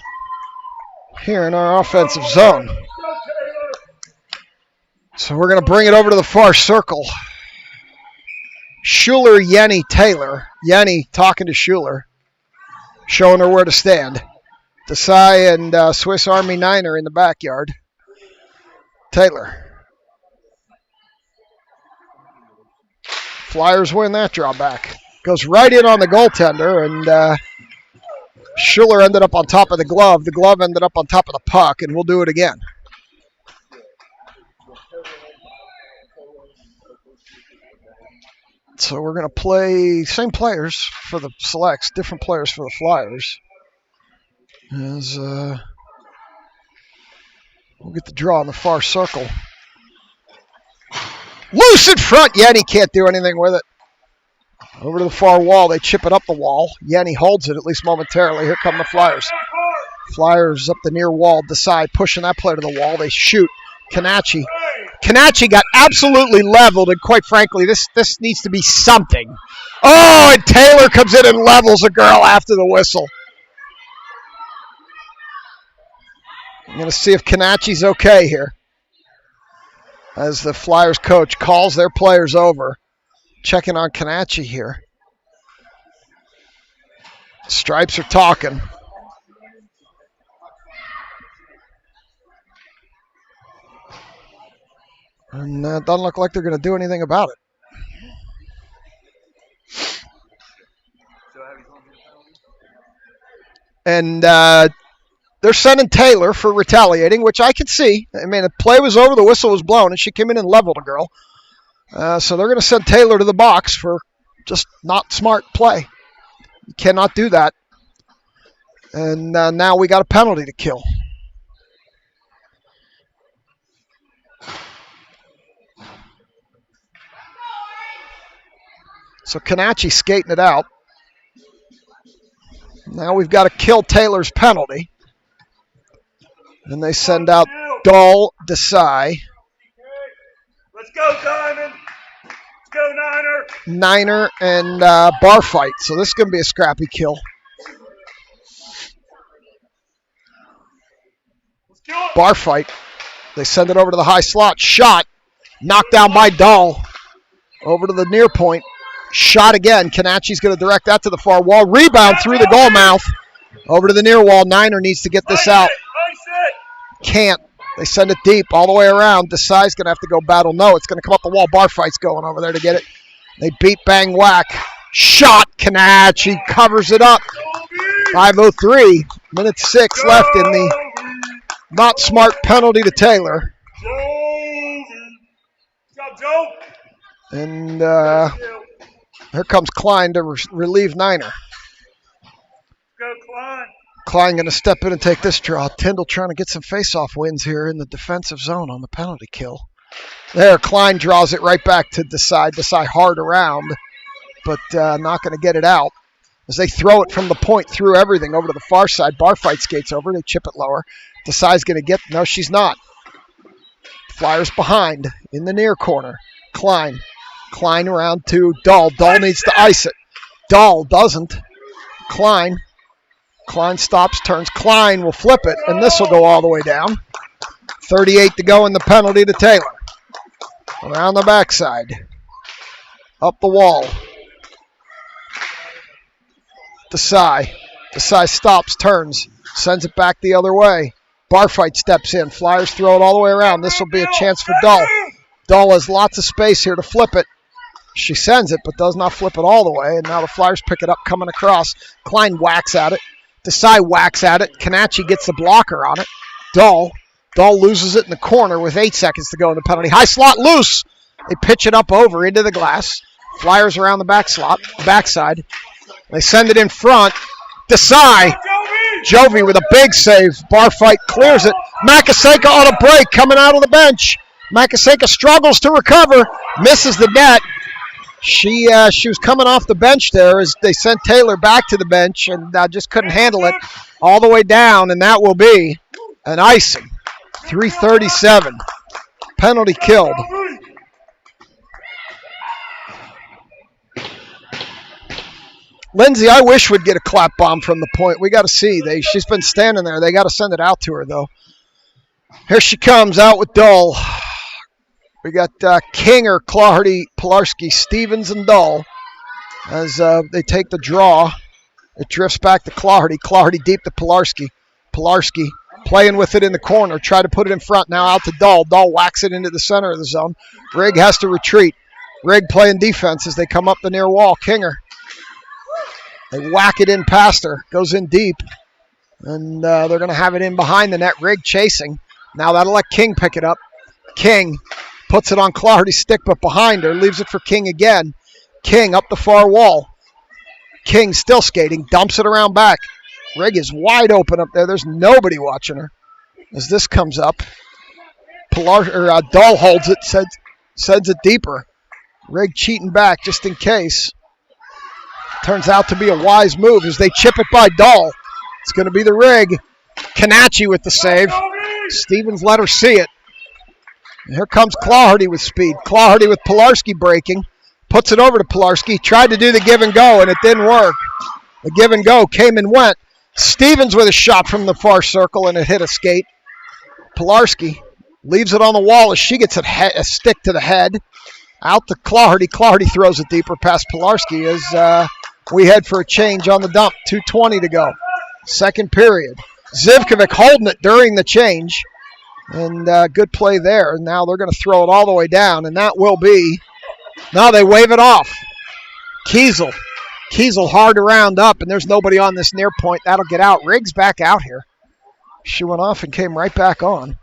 here in our offensive zone. So we're going to bring it over to the far circle. Schuler, Yenny, Taylor. Yenny talking to Schuler, showing her where to stand. Desai and Swiss Army Niner in the backyard. Taylor. Flyers win that draw back. Goes right in on the goaltender, and Schuler ended up on top of the glove. The glove ended up on top of the puck, and we'll do it again. So we're going to play same players for the selects, different players for the Flyers. As we'll get the draw in the far circle. Loose in front. Yenny can't do anything with it. Over to the far wall. They chip it up the wall. Yenny holds it, at least momentarily. Here come the Flyers. Flyers up the near wall. Desai pushing that player to the wall. They shoot. Kanachi got absolutely leveled, and quite frankly, this needs to be something. Oh, and Taylor comes in and levels a girl after the whistle. I'm going to see if Kanachi's okay here, as the Flyers coach calls their players over, checking on Kanachi here. Stripes are talking. And it doesn't look like they're going to do anything about it. And they're sending Taylor for retaliating, which I can see. I mean, the play was over, the whistle was blown, and she came in and leveled a girl. So they're going to send Taylor to the box for just not smart play. You cannot do that. And now we got a penalty to kill. So Kanachi skating it out. Now we've got to kill Taylor's penalty. And they send out Dahl, Desai. Let's go, Diamond. Let's go, Niner. Niner and bar fight. So this is going to be a scrappy kill. Bar fight. They send it over to the high slot. Shot. Knocked down by Dahl. Over to the near point. Shot again. Kanachi's going to direct that to the far wall. Rebound through the goal mouth. Over to the near wall. Niner needs to get this out. Can't. They send it deep all the way around. Desai's going to have to go battle. No, it's going to come up the wall. Bar fight's going over there to get it. They beat, bang, whack. Shot. Kanachi covers it up. 5:03. Minute 6 left in the not smart penalty to Taylor. And here comes Klein to relieve Niner. Go, Klein. Klein going to step in and take this draw. Tyndall trying to get some face-off wins here in the defensive zone on the penalty kill. There, Klein draws it right back to Desai. Desai hard around, but not going to get it out. as they throw it from the point through everything over to the far side. Barfight skates over. They chip it lower. Desai's going to get... No, she's not. Flyers behind in the near corner. Klein. Klein around to Dahl. Dahl needs to ice it. Dahl doesn't. Klein. Klein stops, turns. Klein will flip it, and this will go all the way down. 38 to go in the penalty to Taylor. Around the backside. Up the wall. Desai. Desai stops, turns, sends it back the other way. Barfight steps in. Flyers throw it all the way around. This will be a chance for Dahl. Dahl has lots of space here to flip it. She sends it, but does not flip it all the way, and now the Flyers pick it up coming across. Klein whacks at it. Desai whacks at it. Kanachi gets the blocker on it. Dahl loses it in the corner with 8 seconds to go in the penalty. High slot loose. They pitch it up over into the glass. Flyers around the backside. They send it in front. Desai. Jovi with a big save. Barfight clears it. Makasenka on a break coming out of the bench. Makasenka struggles to recover. Misses the net. She was coming off the bench there as they sent Taylor back to the bench and just couldn't handle it all the way down, and that will be an icing. 3:37. Penalty killed. Lindsay, I wish we'd get a clap bomb from the point. We got to see. She's been standing there. They got to send it out to her, though. Here she comes out with Dahl. We got Kinger, Clardy, Pilarski, Stevens, and Dahl as they take the draw. It drifts back to Clardy. Clardy deep to Pilarski. Pilarski playing with it in the corner. Try to put it in front. Now out to Dahl. Dahl whacks it into the center of the zone. Rigg has to retreat. Rigg playing defense as they come up the near wall. Kinger. They whack it in past her. Goes in deep. And they're going to have it in behind the net. Rigg chasing. Now that'll let King pick it up. King puts it on Clardy's stick, but behind her. Leaves it for King again. King up the far wall. King still skating. Dumps it around back. Rigg is wide open up there. There's nobody watching her. As this comes up, Dahl holds it, sends it deeper. Rigg cheating back just in case. Turns out to be a wise move as they chip it by Dahl. It's going to be the Rigg. Kanachi with the save. Stevens let her see it. And here comes Clardy with speed. Clardy with Pilarski breaking. Puts it over to Pilarski. Tried to do the give and go, and it didn't work. The give and go came and went. Stevens with a shot from the far circle, and it hit a skate. Pilarski leaves it on the wall as she gets a stick to the head. Out to Clardy. Clardy throws it deeper past Pilarski as we head for a change on the dump. 2:20 to go. Second period. Zivkovic holding it during the change. And good play there. Now they're going to throw it all the way down, and that will be... Now they wave it off. Kiesel. Kiesel hard to round up, and there's nobody on this near point. That'll get out. Riggs back out here. She went off and came right back on.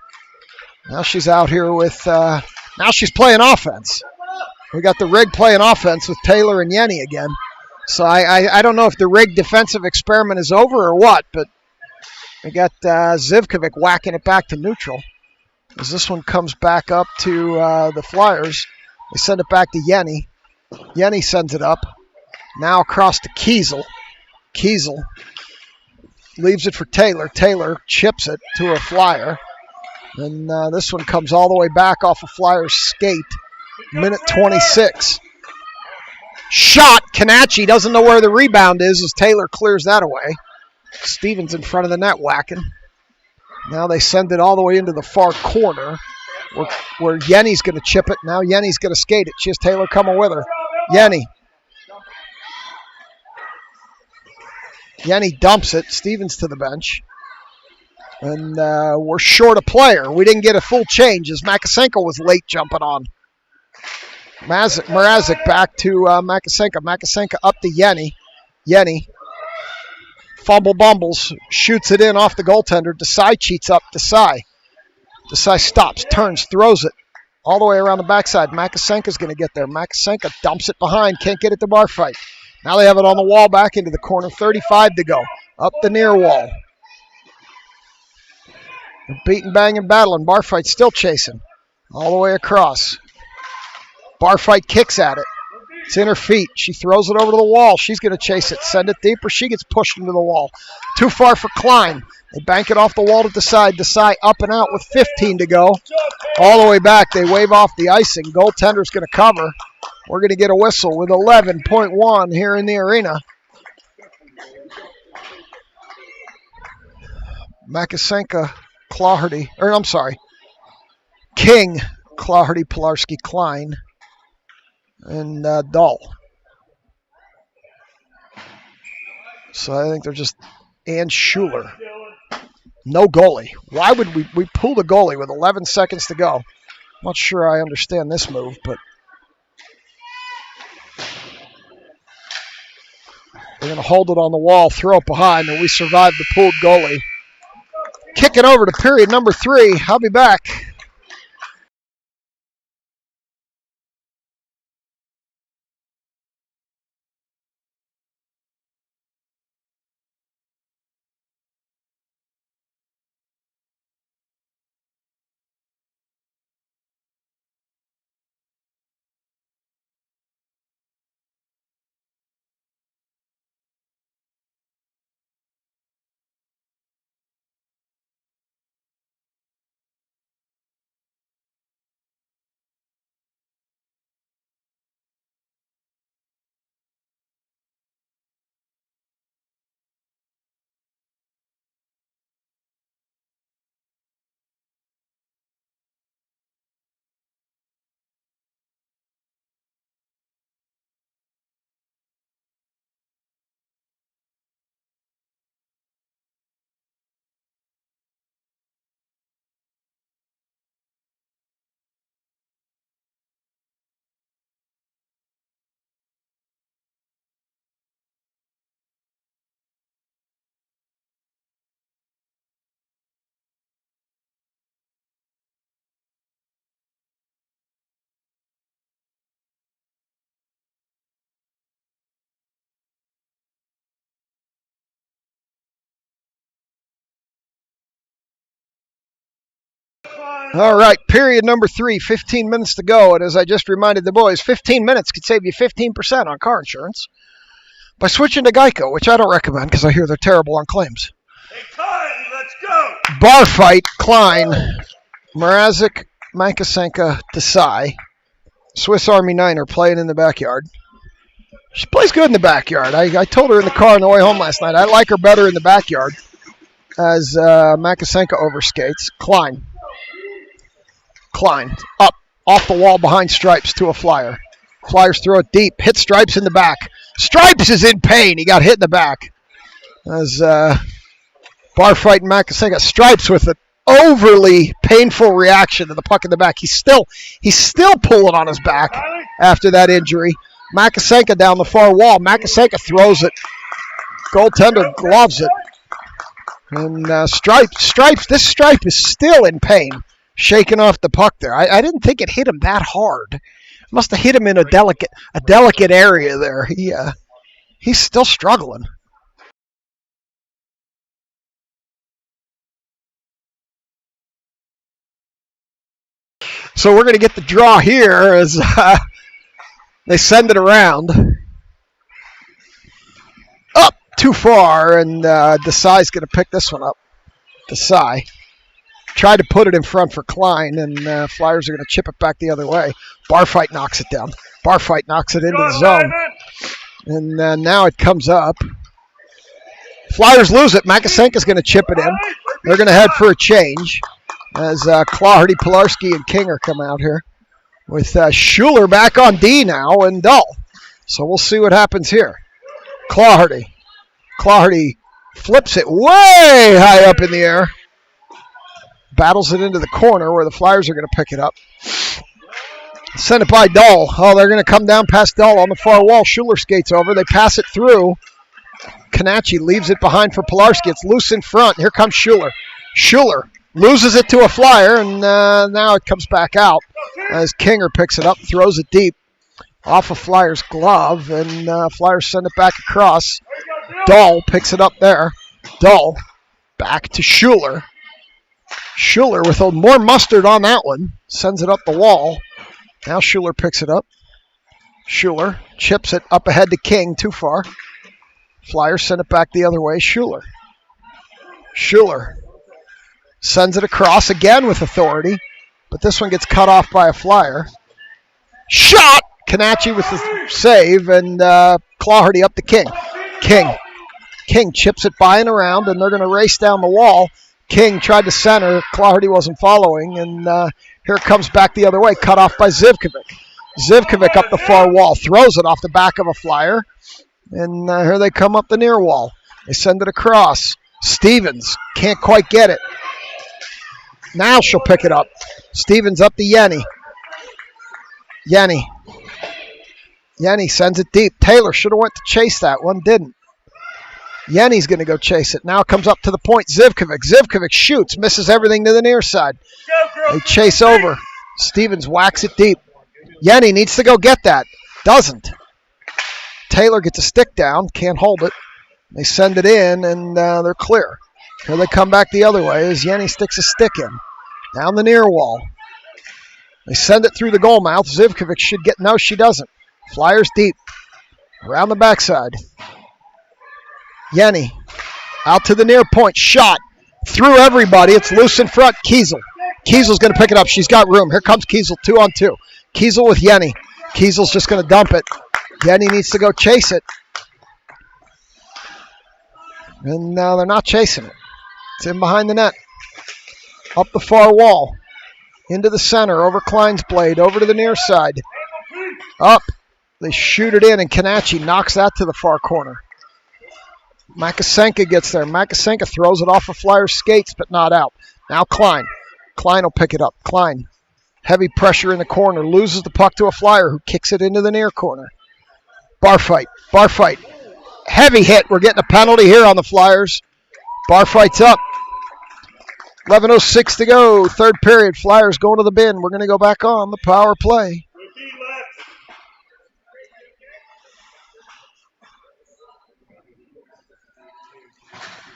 Now she's out here with... now she's playing offense. We got the Rigg playing offense with Taylor and Yenny again. So I don't know if the Rigg defensive experiment is over or what, but we got Zivkovic whacking it back to neutral. As this one comes back up to the Flyers, they send it back to Yenny. Yenny sends it up. Now across to Kiesel. Kiesel leaves it for Taylor. Taylor chips it to a Flyer. And this one comes all the way back off a Flyer's skate. Minute 26. Shot. Kanachi doesn't know where the rebound is as Taylor clears that away. Stevens in front of the net whacking. Now they send it all the way into the far corner where Yenny's going to chip it. Now Yenny's going to skate it. She has Taylor coming with her. Yenny. Yenny dumps it. Stevens to the bench. And we're short a player. We didn't get a full change as Makasenko was late jumping on. Mrazek back to Makasenko. Makasenko up to Yenny. Yenny. Fumble bumbles. Shoots it in off the goaltender. Desai cheats up. Desai stops. Turns. Throws it. All the way around the backside. Makasenko's going to get there. Makasenko dumps it behind. Can't get it to Barfight. Now they have it on the wall back into the corner. 35 to go. Up the near wall. They're beating, banging, battling. Barfight still chasing. All the way across. Barfight kicks at it. It's in her feet. She throws it over to the wall. She's going to chase it. Send it deeper. She gets pushed into the wall. Too far for Klein. They bank it off the wall to Desai. Desai up and out with 15 to go. All the way back. They wave off the icing. Goaltender's going to cover. We're going to get a whistle with 11.1 here in the arena. Makasenka, Clawhardy, or I'm sorry, King, Clawhardy, Pilarski, Klein, and Dahl. So I think they're just, and Schuler. No goalie. Why would we pull the goalie with 11 seconds to go? I'm not sure I understand this move, but they're going to hold it on the wall, throw it behind, and we survive the pulled goalie. Kick it over to period number 3. I'll be back. All right, period number 3, 15 minutes to go. And as I just reminded the boys, 15 minutes could save you 15% on car insurance by switching to Geico, which I don't recommend because I hear they're terrible on claims. Hey, Ty, let's go. Bar fight, Klein, Mrazek, Makasenka, Desai. Swiss Army Niner playing in the backyard. She plays good in the backyard. I told her in the car on the way home last night, I like her better in the backyard as Makasenka overskates. Klein, up, off the wall behind Stripes to a Flyer. Flyers throw it deep, hit Stripes in the back. Stripes is in pain. He got hit in the back. As bar fight and Makasenka. Stripes with an overly painful reaction to the puck in the back. He's still pulling on his back after that injury. Makasenka down the far wall. Makasenka throws it. Goaltender gloves it. And this Stripe is still in pain, shaking off the puck there. I didn't think it hit him that hard. It must have hit him in a delicate area there. He's still struggling. So we're going to get the draw here as they send it around. Up too far, and Desai's going to pick this one up. Desai tried to put it in front for Klein, and Flyers are going to chip it back the other way. Barfight knocks it down. Barfight knocks it into the zone. And now it comes up. Flyers lose it. Makasenka's going to chip it in. They're going to head for a change as Clawhardy, Pilarski, and Kinger come out here with Schuler back on D now and Dahl. So we'll see what happens here. Clawhardy flips it way high up in the air. Battles it into the corner where the Flyers are going to pick it up. Send it by Dahl. Oh, they're going to come down past Dahl on the far wall. Schuler skates over. They pass it through. Kanachi leaves it behind for Pilarski. It's loose in front. Here comes Schuler. Schuler loses it to a Flyer, and now it comes back out as Kinger picks it up, throws it deep off a Flyer's glove, and Flyers send it back across. Dahl picks it up there. Dahl back to Schuler. Schuler with more mustard on that one. Sends it up the wall. Now Schuler picks it up. Schuler chips it up ahead to King, too far. Flyers send it back the other way. Schuler sends it across again with authority, but this one gets cut off by a Flyer. Shot! Kanachi with the save, and Clawhardy up to King. King chips it by and around, and they're going to race down the wall. King tried to center. Clawhardy wasn't following, and here it comes back the other way, cut off by Zivkovic. Zivkovic up the far wall, throws it off the back of a Flyer, and here they come up the near wall. They send it across. Stevens can't quite get it. Now she'll pick it up. Stevens up to Yenny. Yenny sends it deep. Taylor should have went to chase that one, didn't. Yenny's going to go chase it. Now it comes up to the point. Zivkovic shoots, misses everything to the near side. They chase over. Stevens whacks it deep. Yenny needs to go get that. Doesn't. Taylor gets a stick down, can't hold it. They send it in, and they're clear. Here they come back the other way as Yenny sticks a stick in. Down the near wall. They send it through the goal mouth. Zivkovic should get, no, she doesn't. Flyers deep. Around the backside. Yenny out to the near point. Shot. Through everybody. It's loose in front. Kiesel's going to pick it up. She's got room. Here comes Kiesel, 2-on-2. Kiesel with Yenny. Kiesel's just going to dump it. Yenny needs to go chase it. And now they're not chasing it. It's in behind the net. Up the far wall. Into the center. Over Klein's blade. Over to the near side. Up. They shoot it in, and Kanachi knocks that to the far corner. Makasenka gets there. Makasenka throws it off of Flyers' skates, but not out. Now Klein. Klein will pick it up. Klein. Heavy pressure in the corner. Loses the puck to a Flyer who kicks it into the near corner. Bar fight. Heavy hit. We're getting a penalty here on the Flyers. Bar fight's up. 11:06 to go. Third period. Flyers going to the bin. We're going to go back on the power play.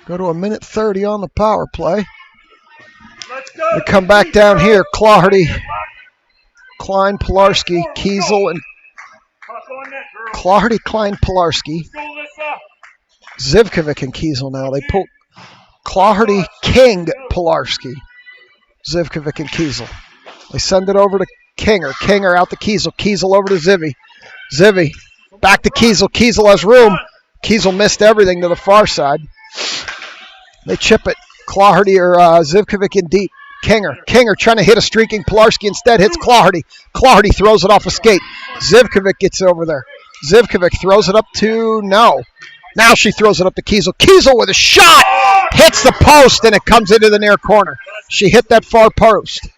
Go to 1:30 on the power play. We come back down here. Clawhardy, Klein, Pilarski, Kiesel, and Clawhardy, Klein, Pilarski. Zivkovic and Kiesel now. They pull Clawhardy, King, Pilarski. Zivkovic and Kiesel. They send it over to Kinger. Kinger out to Kiesel. Kiesel over to Zivy. Zivy back to Kiesel. Kiesel has room. Kiesel missed everything to the far side. They chip it. Clawhardy or Zivkovic in deep. Kinger trying to hit a streaking Pilarski. Instead hits Clawhardy. Clawhardy throws it off a skate. Zivkovic gets over there. Zivkovic throws it up to no. Now she throws it up to Kiesel. Kiesel with a shot. Hits the post, and it comes into the near corner. She hit that far post.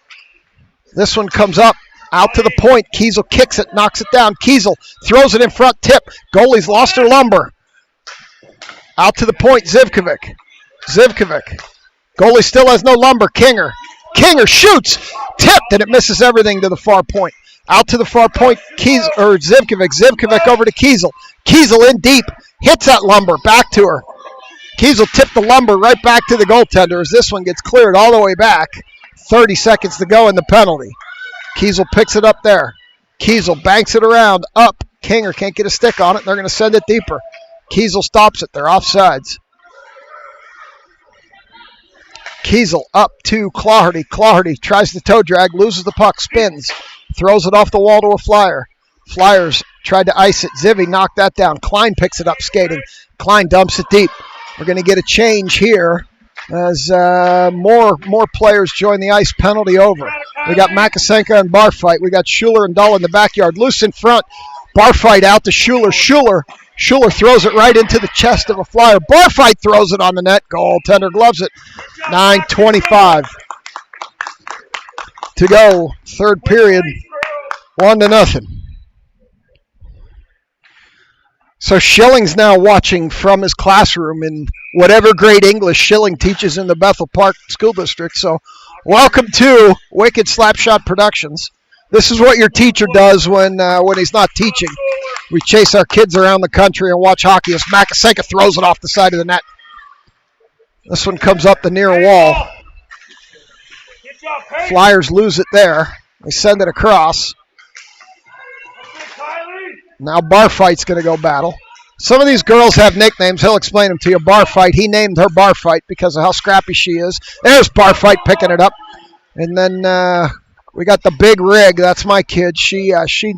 This one comes up. Out to the point. Kiesel kicks it. Knocks it down. Kiesel throws it in front. Tip. Goalie's lost her lumber. Out to the point. Zivkovic. Goalie still has no lumber. Kinger shoots. Tipped, and it misses everything to the far point. Out to the far point. Zivkovic over to Kiesel. Kiesel in deep. Hits that lumber. Back to her. Kiesel tipped the lumber right back to the goaltender as this one gets cleared all the way back. 30 seconds to go in the penalty. Kiesel picks it up there. Kiesel banks it around. Up. Kinger can't get a stick on it. They're going to send it deeper. Kiesel stops it. They're offsides. Kiesel up to Clawhardy. Clawhardy tries the toe drag, loses the puck, spins, throws it off the wall to a Flyer. Flyers tried to ice it. Zivy knocked that down. Klein picks it up skating. Klein dumps it deep. We're going to get a change here as more players join the ice. Penalty over. We got Makasenka and Barfight. We got Schuler and Dull in the backyard. Loose in front. Barfight out to Schuler. Schuler throws it right into the chest of a Flyer. Barfight throws it on the net. Goaltender gloves it. 9:25 to go. Third period. 1-0. So Schilling's now watching from his classroom in whatever grade English Schilling teaches in the Bethel Park School District. So welcome to Wicked Slapshot Productions. This is what your teacher does when he's not teaching. We chase our kids around the country and watch hockey as Makasenka throws it off the side of the net. This one comes up the near wall. Flyers lose it there. They send it across. Now Bar Fight's going to go battle. Some of these girls have nicknames. He'll explain them to you. Bar Fight. He named her Bar Fight because of how scrappy she is. There's Bar Fight picking it up. And then we got the Big Rig. That's my kid. She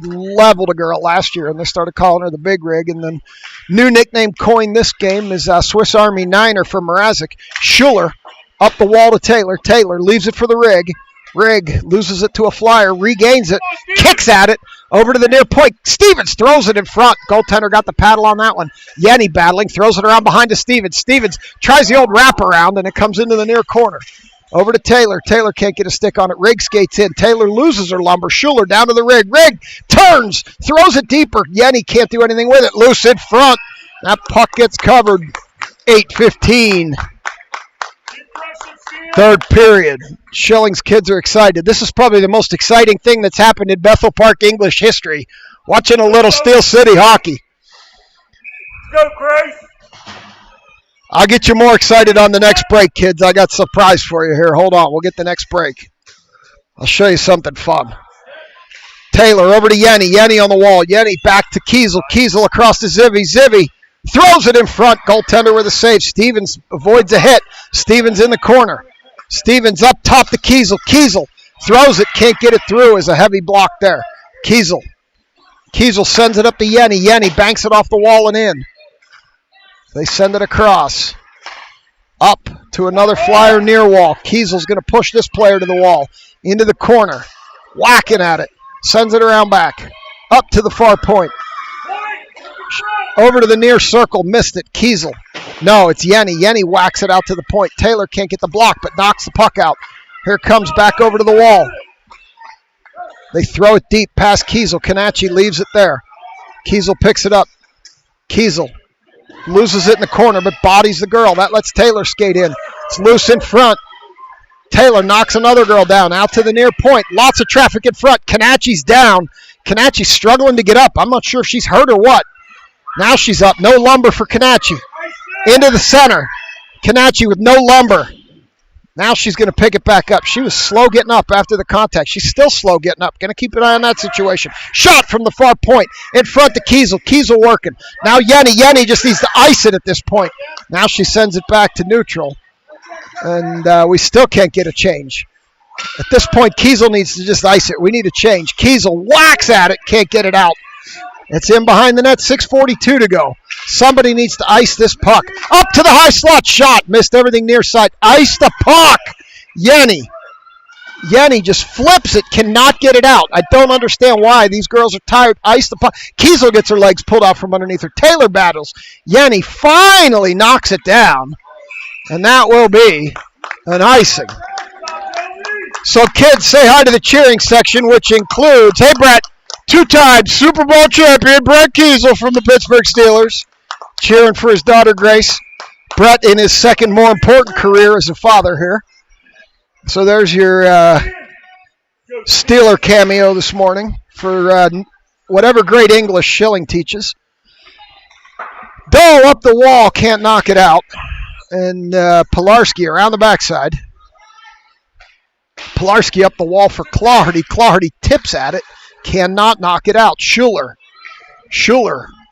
leveled a girl last year, and they started calling her the Big Rig. And then new nickname coined this game is Swiss Army Niner for Mrazek. Schuler up the wall to Taylor. Taylor leaves it for the Rig. Rig loses it to a flyer, regains it, kicks at it, over to the near point. Stevens throws it in front. Goaltender got the paddle on that one. Yenny battling, throws it around behind to Stevens. Stevens tries the old wraparound, and it comes into the near corner. Over to Taylor. Taylor can't get a stick on it. Rig skates in. Taylor loses her lumber. Schuler down to the Rig. Rig turns, throws it deeper. Yenny can't do anything with it. Loose in front. That puck gets covered. 8:15. Third period. Schilling's kids are excited. This is probably the most exciting thing that's happened in Bethel Park English history. Watching a little Steel City hockey. Go, Grace! I'll get you more excited on the next break, kids. I got a surprise for you here. Hold on. We'll get the next break. I'll show you something fun. Taylor over to Yenny. Yenny on the wall. Yenny back to Kiesel. Kiesel across to Zivy. Zivy throws it in front. Goaltender with a save. Stevens avoids a hit. Stevens in the corner. Stevens up top to Kiesel. Kiesel throws it. Can't get it through. Is a heavy block there. Kiesel. Kiesel sends it up to Yenny. Yenny banks it off the wall and in. They send it across. Up to another flyer near wall. Kiesel's going to push this player to the wall. Into the corner. Whacking at it. Sends it around back. Up to the far point. Over to the near circle. Missed it. Kiesel. No, it's Yenny. Yenny whacks it out to the point. Taylor can't get the block, but knocks the puck out. Here comes back over to the wall. They throw it deep past Kiesel. Kanachi leaves it there. Kiesel picks it up. Kiesel loses it in the corner, but bodies the girl. That lets Taylor skate in. It's loose in front. Taylor knocks another girl down. Out to the near point. Lots of traffic in front. Kanachi's down. Kanachi's struggling to get up. I'm not sure if she's hurt or what. Now she's up. No lumber for Kanachi. Into the center. Kanachi with no lumber. Now she's going to pick it back up. She was slow getting up after the contact. She's still slow getting up. Going to keep an eye on that situation. Shot from the far point. In front to Kiesel. Kiesel working. Now Yenny. Yenny just needs to ice it at this point. Now she sends it back to neutral. And we still can't get a change. At this point, Kiesel needs to just ice it. We need a change. Kiesel whacks at it. Can't get it out. It's in behind the net. 6:42 to go. Somebody needs to ice this puck. Up to the high slot shot. Missed everything near side. Ice the puck. Yenny. Yenny just flips it. Cannot get it out. I don't understand why. These girls are tired. Ice the puck. Kiesel gets her legs pulled out from underneath her. Taylor battles. Yenny finally knocks it down. And that will be an icing. So kids, say hi to the cheering section, which includes, hey Brett, two-time Super Bowl champion Brett Kiesel from the Pittsburgh Steelers, cheering for his daughter Grace. Brett in his second more important career as a father here. So there's your Steeler cameo this morning for whatever grade English Schilling teaches. Doe up the wall, can't knock it out. And Pilarski around the backside. Pilarski up the wall for Clawhardy. Clawhardy tips at it. Cannot knock it out. Schuler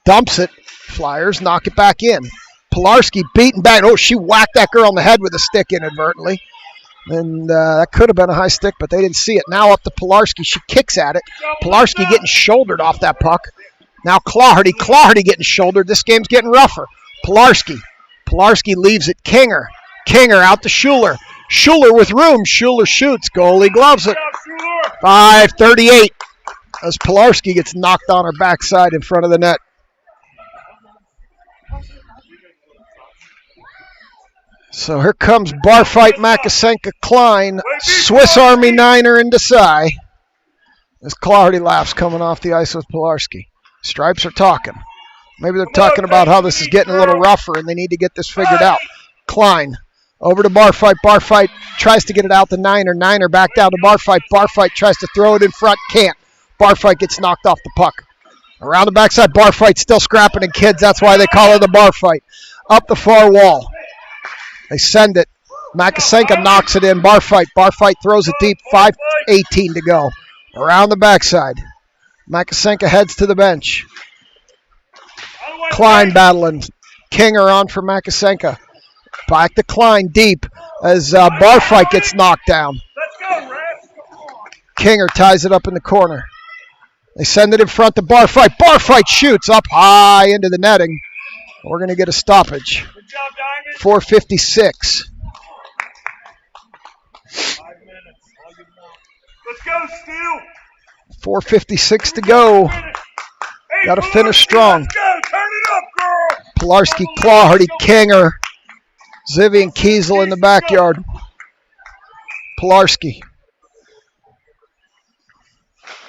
dumps it. Flyers knock it back in. Pilarski beaten back. Oh, she whacked that girl on the head with a stick inadvertently. And that could have been a high stick, but they didn't see it. Now up to Pilarski. She kicks at it. Pilarski getting shouldered off that puck. Now Clawhardy. Clawhardy getting shouldered. This game's getting rougher. Pilarski leaves it. Kinger out to Schuler. Schuler with room. Schuler shoots. Goalie gloves it. 5:38 as Pilarski gets knocked on her backside in front of the net. So here comes Barfight, Makasenka, Klein, Swiss Army Niner, and Desai. As Clawhardy laughs coming off the ice with Pilarski. Stripes are talking. Maybe they're talking about how this is getting a little rougher and they need to get this figured out. Klein over to Barfight. Barfight tries to get it out to Niner. Niner back down to Barfight. Barfight tries to throw it in front. Can't. Barfight gets knocked off the puck. Around the backside, Barfight still scrapping, and kids, that's why they call her the Barfight. Up the far wall. They send it. Makasenka knocks it in. Barfight throws it deep. 5:18 to go. Around the backside. Makasenka heads to the bench. Klein battling. Kinger on for Makasenka. Back to Klein deep as Barfight gets knocked down. Let's go, Ref. Kinger ties it up in the corner. They send it in front to Barfight. Barfight shoots up high into the netting. We're going to get a stoppage. Good job, Diamond. 4:56. 5 minutes. All you want. Let's go, Steel. 4:56 to go. Got to finish strong. Let's go. Turn it up, girl. Pilarski, Clawhardy, Kinger, Zivy, and Kiesel in the backyard. Pilarski.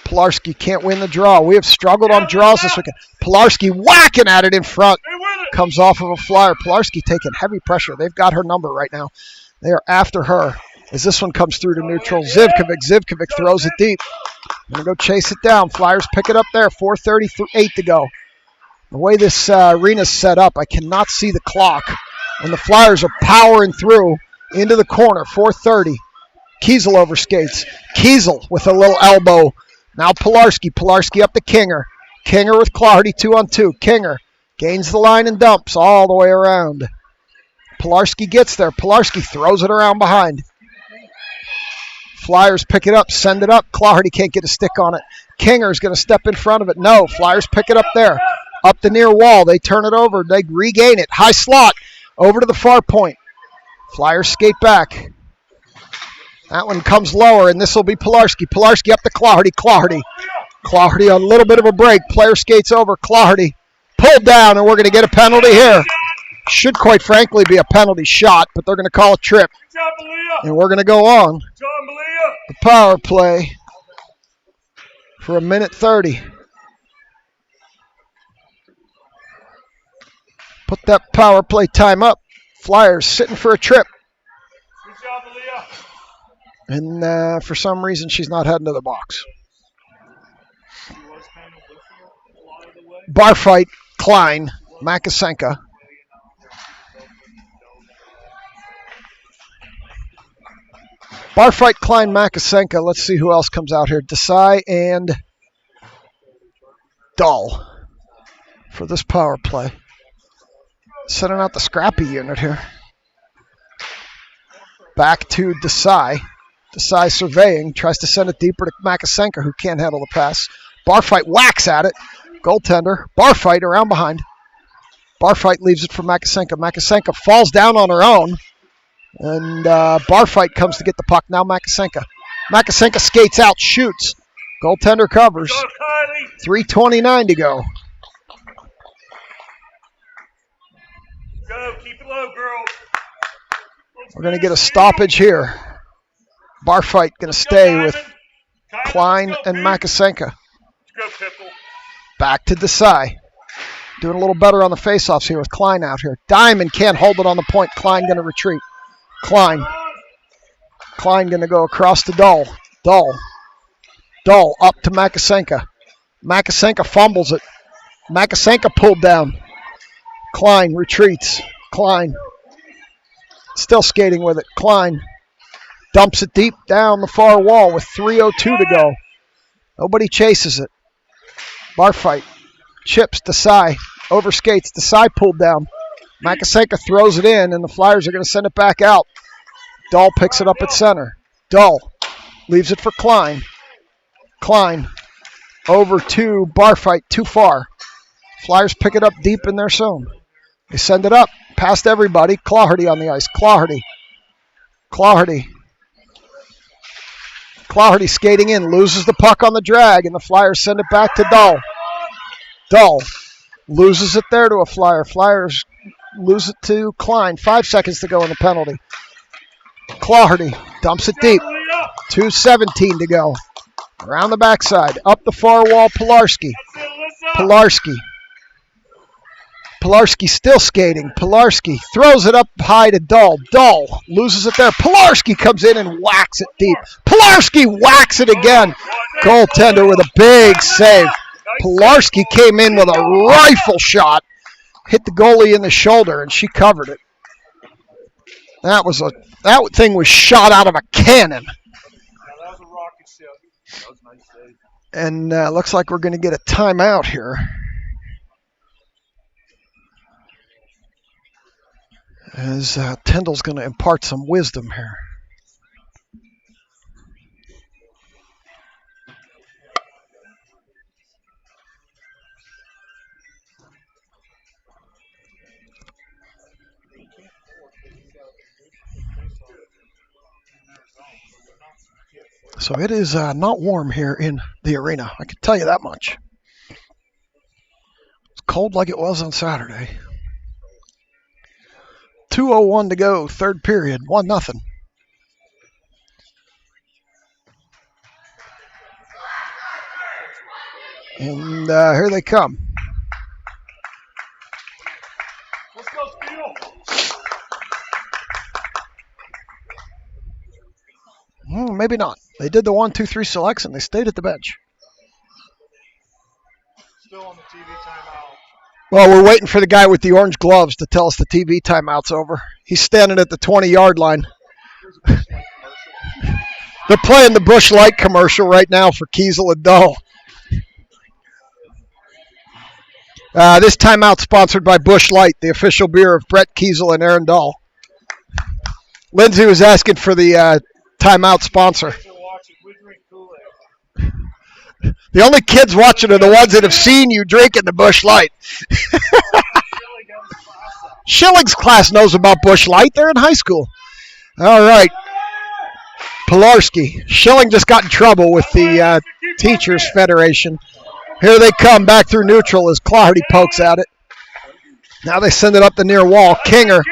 Pilarski can't win the draw. We have struggled on draws this weekend. Pilarski whacking at it in front. Hey, win it. Comes off of a flyer. Pilarski taking heavy pressure. They've got her number right now. They are after her as this one comes through to neutral. Zivkovic throws it deep. Going to go chase it down. Flyers pick it up there. 4:38 to go. The way this arena's set up, I cannot see the clock. And the Flyers are powering through into the corner. 4:30. Kiesel overskates. Kiesel with a little elbow. Now Pilarski. Pilarski up to Kinger. Kinger with Clawhardy 2-on-2. Kinger gains the line and dumps all the way around. Pilarski gets there. Pilarski throws it around behind. Flyers pick it up, send it up. Clawhardy can't get a stick on it. Kinger's going to step in front of it. No, Flyers pick it up there. Up the near wall. They turn it over. They regain it. High slot. Over to the far point. Flyers skate back. That one comes lower, and this will be Pilarski. Pilarski up to Clawhardy. Clawhardy on a little bit of a break. Player skates over. Clawhardy pulled down, and we're going to get a penalty here. Should, quite frankly, be a penalty shot, but they're going to call a trip. Good job, Malia. And we're going to go on. Good job, Malia. The power play for 1:30. Put that power play time up. Flyers sitting for a trip. Good job, Malia. And for some reason, she's not heading to the box. Bar fight, Klein, Makasenka. Bar fight, Klein, Makasenka. Let's see who else comes out here. Desai and Dahl for this power play. Sending out the scrappy unit here. Back to Desai. Desai surveying. Tries to send it deeper to Makasenka, who can't handle the pass. Barfight whacks at it. Goaltender. Barfight around behind. Barfight leaves it for Makasenka. Makasenka falls down on her own. And Barfight comes to get the puck. Now Makasenka. Makasenka skates out, shoots. Goaltender covers. Go, Kylie. 3:29 to go. Go, keep it low, girl. We're going to get a stoppage here. Barfight going to stay with Klein and Makasenka. Go, Pickle. Back to Desai. Doing a little better on the faceoffs here with Klein out here. Diamond can't hold it on the point. Klein going to retreat. Klein going to go across to Dahl. Dahl up to Makasenka. Makasenka fumbles it. Makasenka pulled down. Klein retreats. Klein still skating with it. Klein dumps it deep down the far wall with 3:02 to go. Nobody chases it. Bar fight. Chips Desai. Overskates. Desai pulled down. Makasenka throws it in, and the Flyers are going to send it back out. Dahl picks it up at center. Dahl leaves it for Klein. Klein over to Barfight, too far. Flyers pick it up deep in their zone. They send it up past everybody. Clawhardy on the ice. Clawhardy skating in, loses the puck on the drag, and the Flyers send it back to Dahl. Dahl loses it there to a Flyer. Flyers lose it to Klein. 5 seconds to go in the penalty. Clawhardy dumps it deep. 2:17 to go. Around the backside. Up the far wall, Pilarski. Pilarski still skating. Pilarski throws it up high to Dahl. Dahl loses it there. Pilarski comes in and whacks it deep. Pilarski whacks it again. Goaltender with a big save. Pilarski came in with a rifle shot. Hit the goalie in the shoulder, and she covered it. That thing was shot out of a cannon. Yeah, that was a rocket ship. That was a nice save. And looks like we're going to get a timeout here. as Tyndall's going to impart some wisdom here. So it is not warm here in the arena. I can tell you that much. It's cold like it was on Saturday. 2:01 to go, third period, 1-0. And here they come. Let's go, Steele. Maybe not. They did the 1-2-3 selects and they stayed at the bench. Still on the TV timeout. Well, we're waiting for the guy with the orange gloves to tell us the TV timeout's over. He's standing at the 20-yard line. They're playing the Busch Light commercial right now for Kiesel and Dull. This timeout sponsored by Busch Light, the official beer of Brett Kiesel and Aaron Dull. Lindsay was asking for the timeout sponsor. The only kids watching are the ones that have seen you drinking the Busch Light. Schilling's class knows about Busch Light. They're in high school. All right. Pilarski. Schilling just got in trouble with the Teachers Federation. Here they come back through neutral as Clardy pokes at it. Now they send it up the near wall. Kinger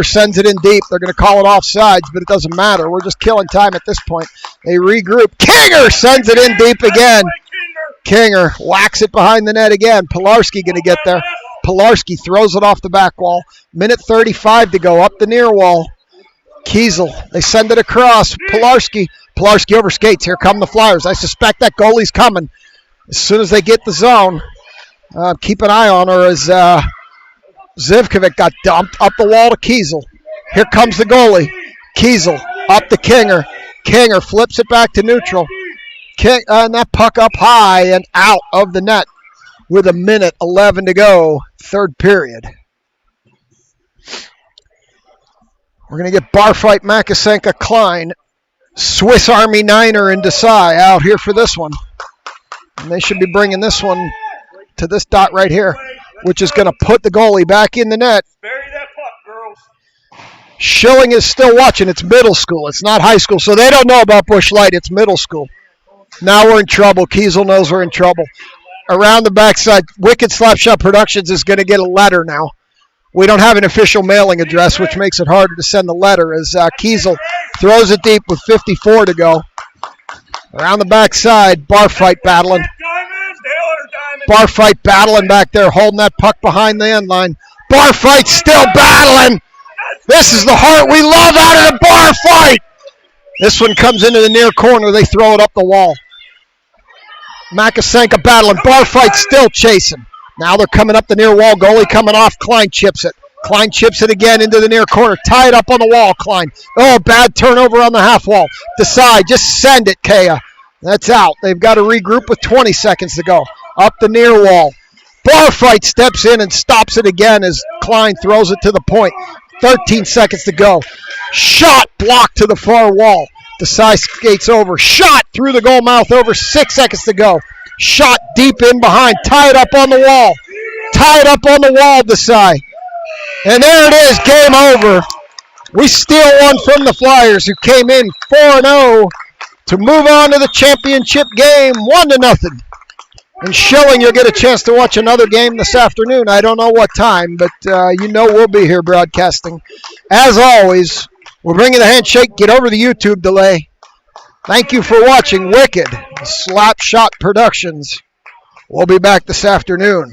sends it in deep. They're going to call it offsides, but it doesn't matter. We're just killing time at this point. They regroup. Kinger sends it in deep again. Kinger whacks it behind the net again. Pilarski going to get there. Pilarski throws it off the back wall. Minute 35 to go up the near wall. Kiesel, they send it across. Pilarski overskates. Here come the Flyers. I suspect that goalie's coming. As soon as they get the zone, keep an eye on her as Zivkovic got dumped up the wall to Kiesel. Here comes the goalie. Kiesel up to Kinger. Kinger flips it back to neutral. And that puck up high and out of the net with 1:11 to go, third period. We're going to get Barfight, Makasenka, Klein, Swiss Army Niner, and Desai out here for this one. And they should be bringing this one to this dot right here, which is going to put the goalie back in the net. Bury that puck, girls. Schilling is still watching. It's middle school. It's not high school, so they don't know about Busch Light. It's middle school. Now we're in trouble. Kiesel knows we're in trouble. Around the backside, Wicked Slapshot Productions is going to get a letter now. We don't have an official mailing address, which makes it harder to send the letter as Kiesel throws it deep with 54 to go. Around the backside, Barfight battling. Barfight battling back there, holding that puck behind the end line. Barfight still battling. This is the heart we love out of the Barfight. This one comes into the near corner. They throw it up the wall. Makasenka battling. Barfight still chasing. Now they're coming up the near wall. Goalie coming off. Klein chips it. Klein chips it again into the near corner. Tied up on the wall, Klein. Oh, bad turnover on the half wall. Decide. Just send it, Kea. That's out. They've got to regroup with 20 seconds to go. Up the near wall. Barfight steps in and stops it again as Klein throws it to the point. 13 seconds to go. Shot blocked to the far wall. Desai skates over. Shot through the goal mouth over. 6 seconds to go. Shot deep in behind. Tied up on the wall. Tied up on the wall, Desai. And there it is. Game over. We steal one from the Flyers, who came in 4-0 to move on to the championship game, 1-0. And Schilling, you'll get a chance to watch another game this afternoon. I don't know what time, but you know we'll be here broadcasting. As always, we're bringing the handshake. Get over the YouTube delay. Thank you for watching Wicked Slapshot Productions. We'll be back this afternoon.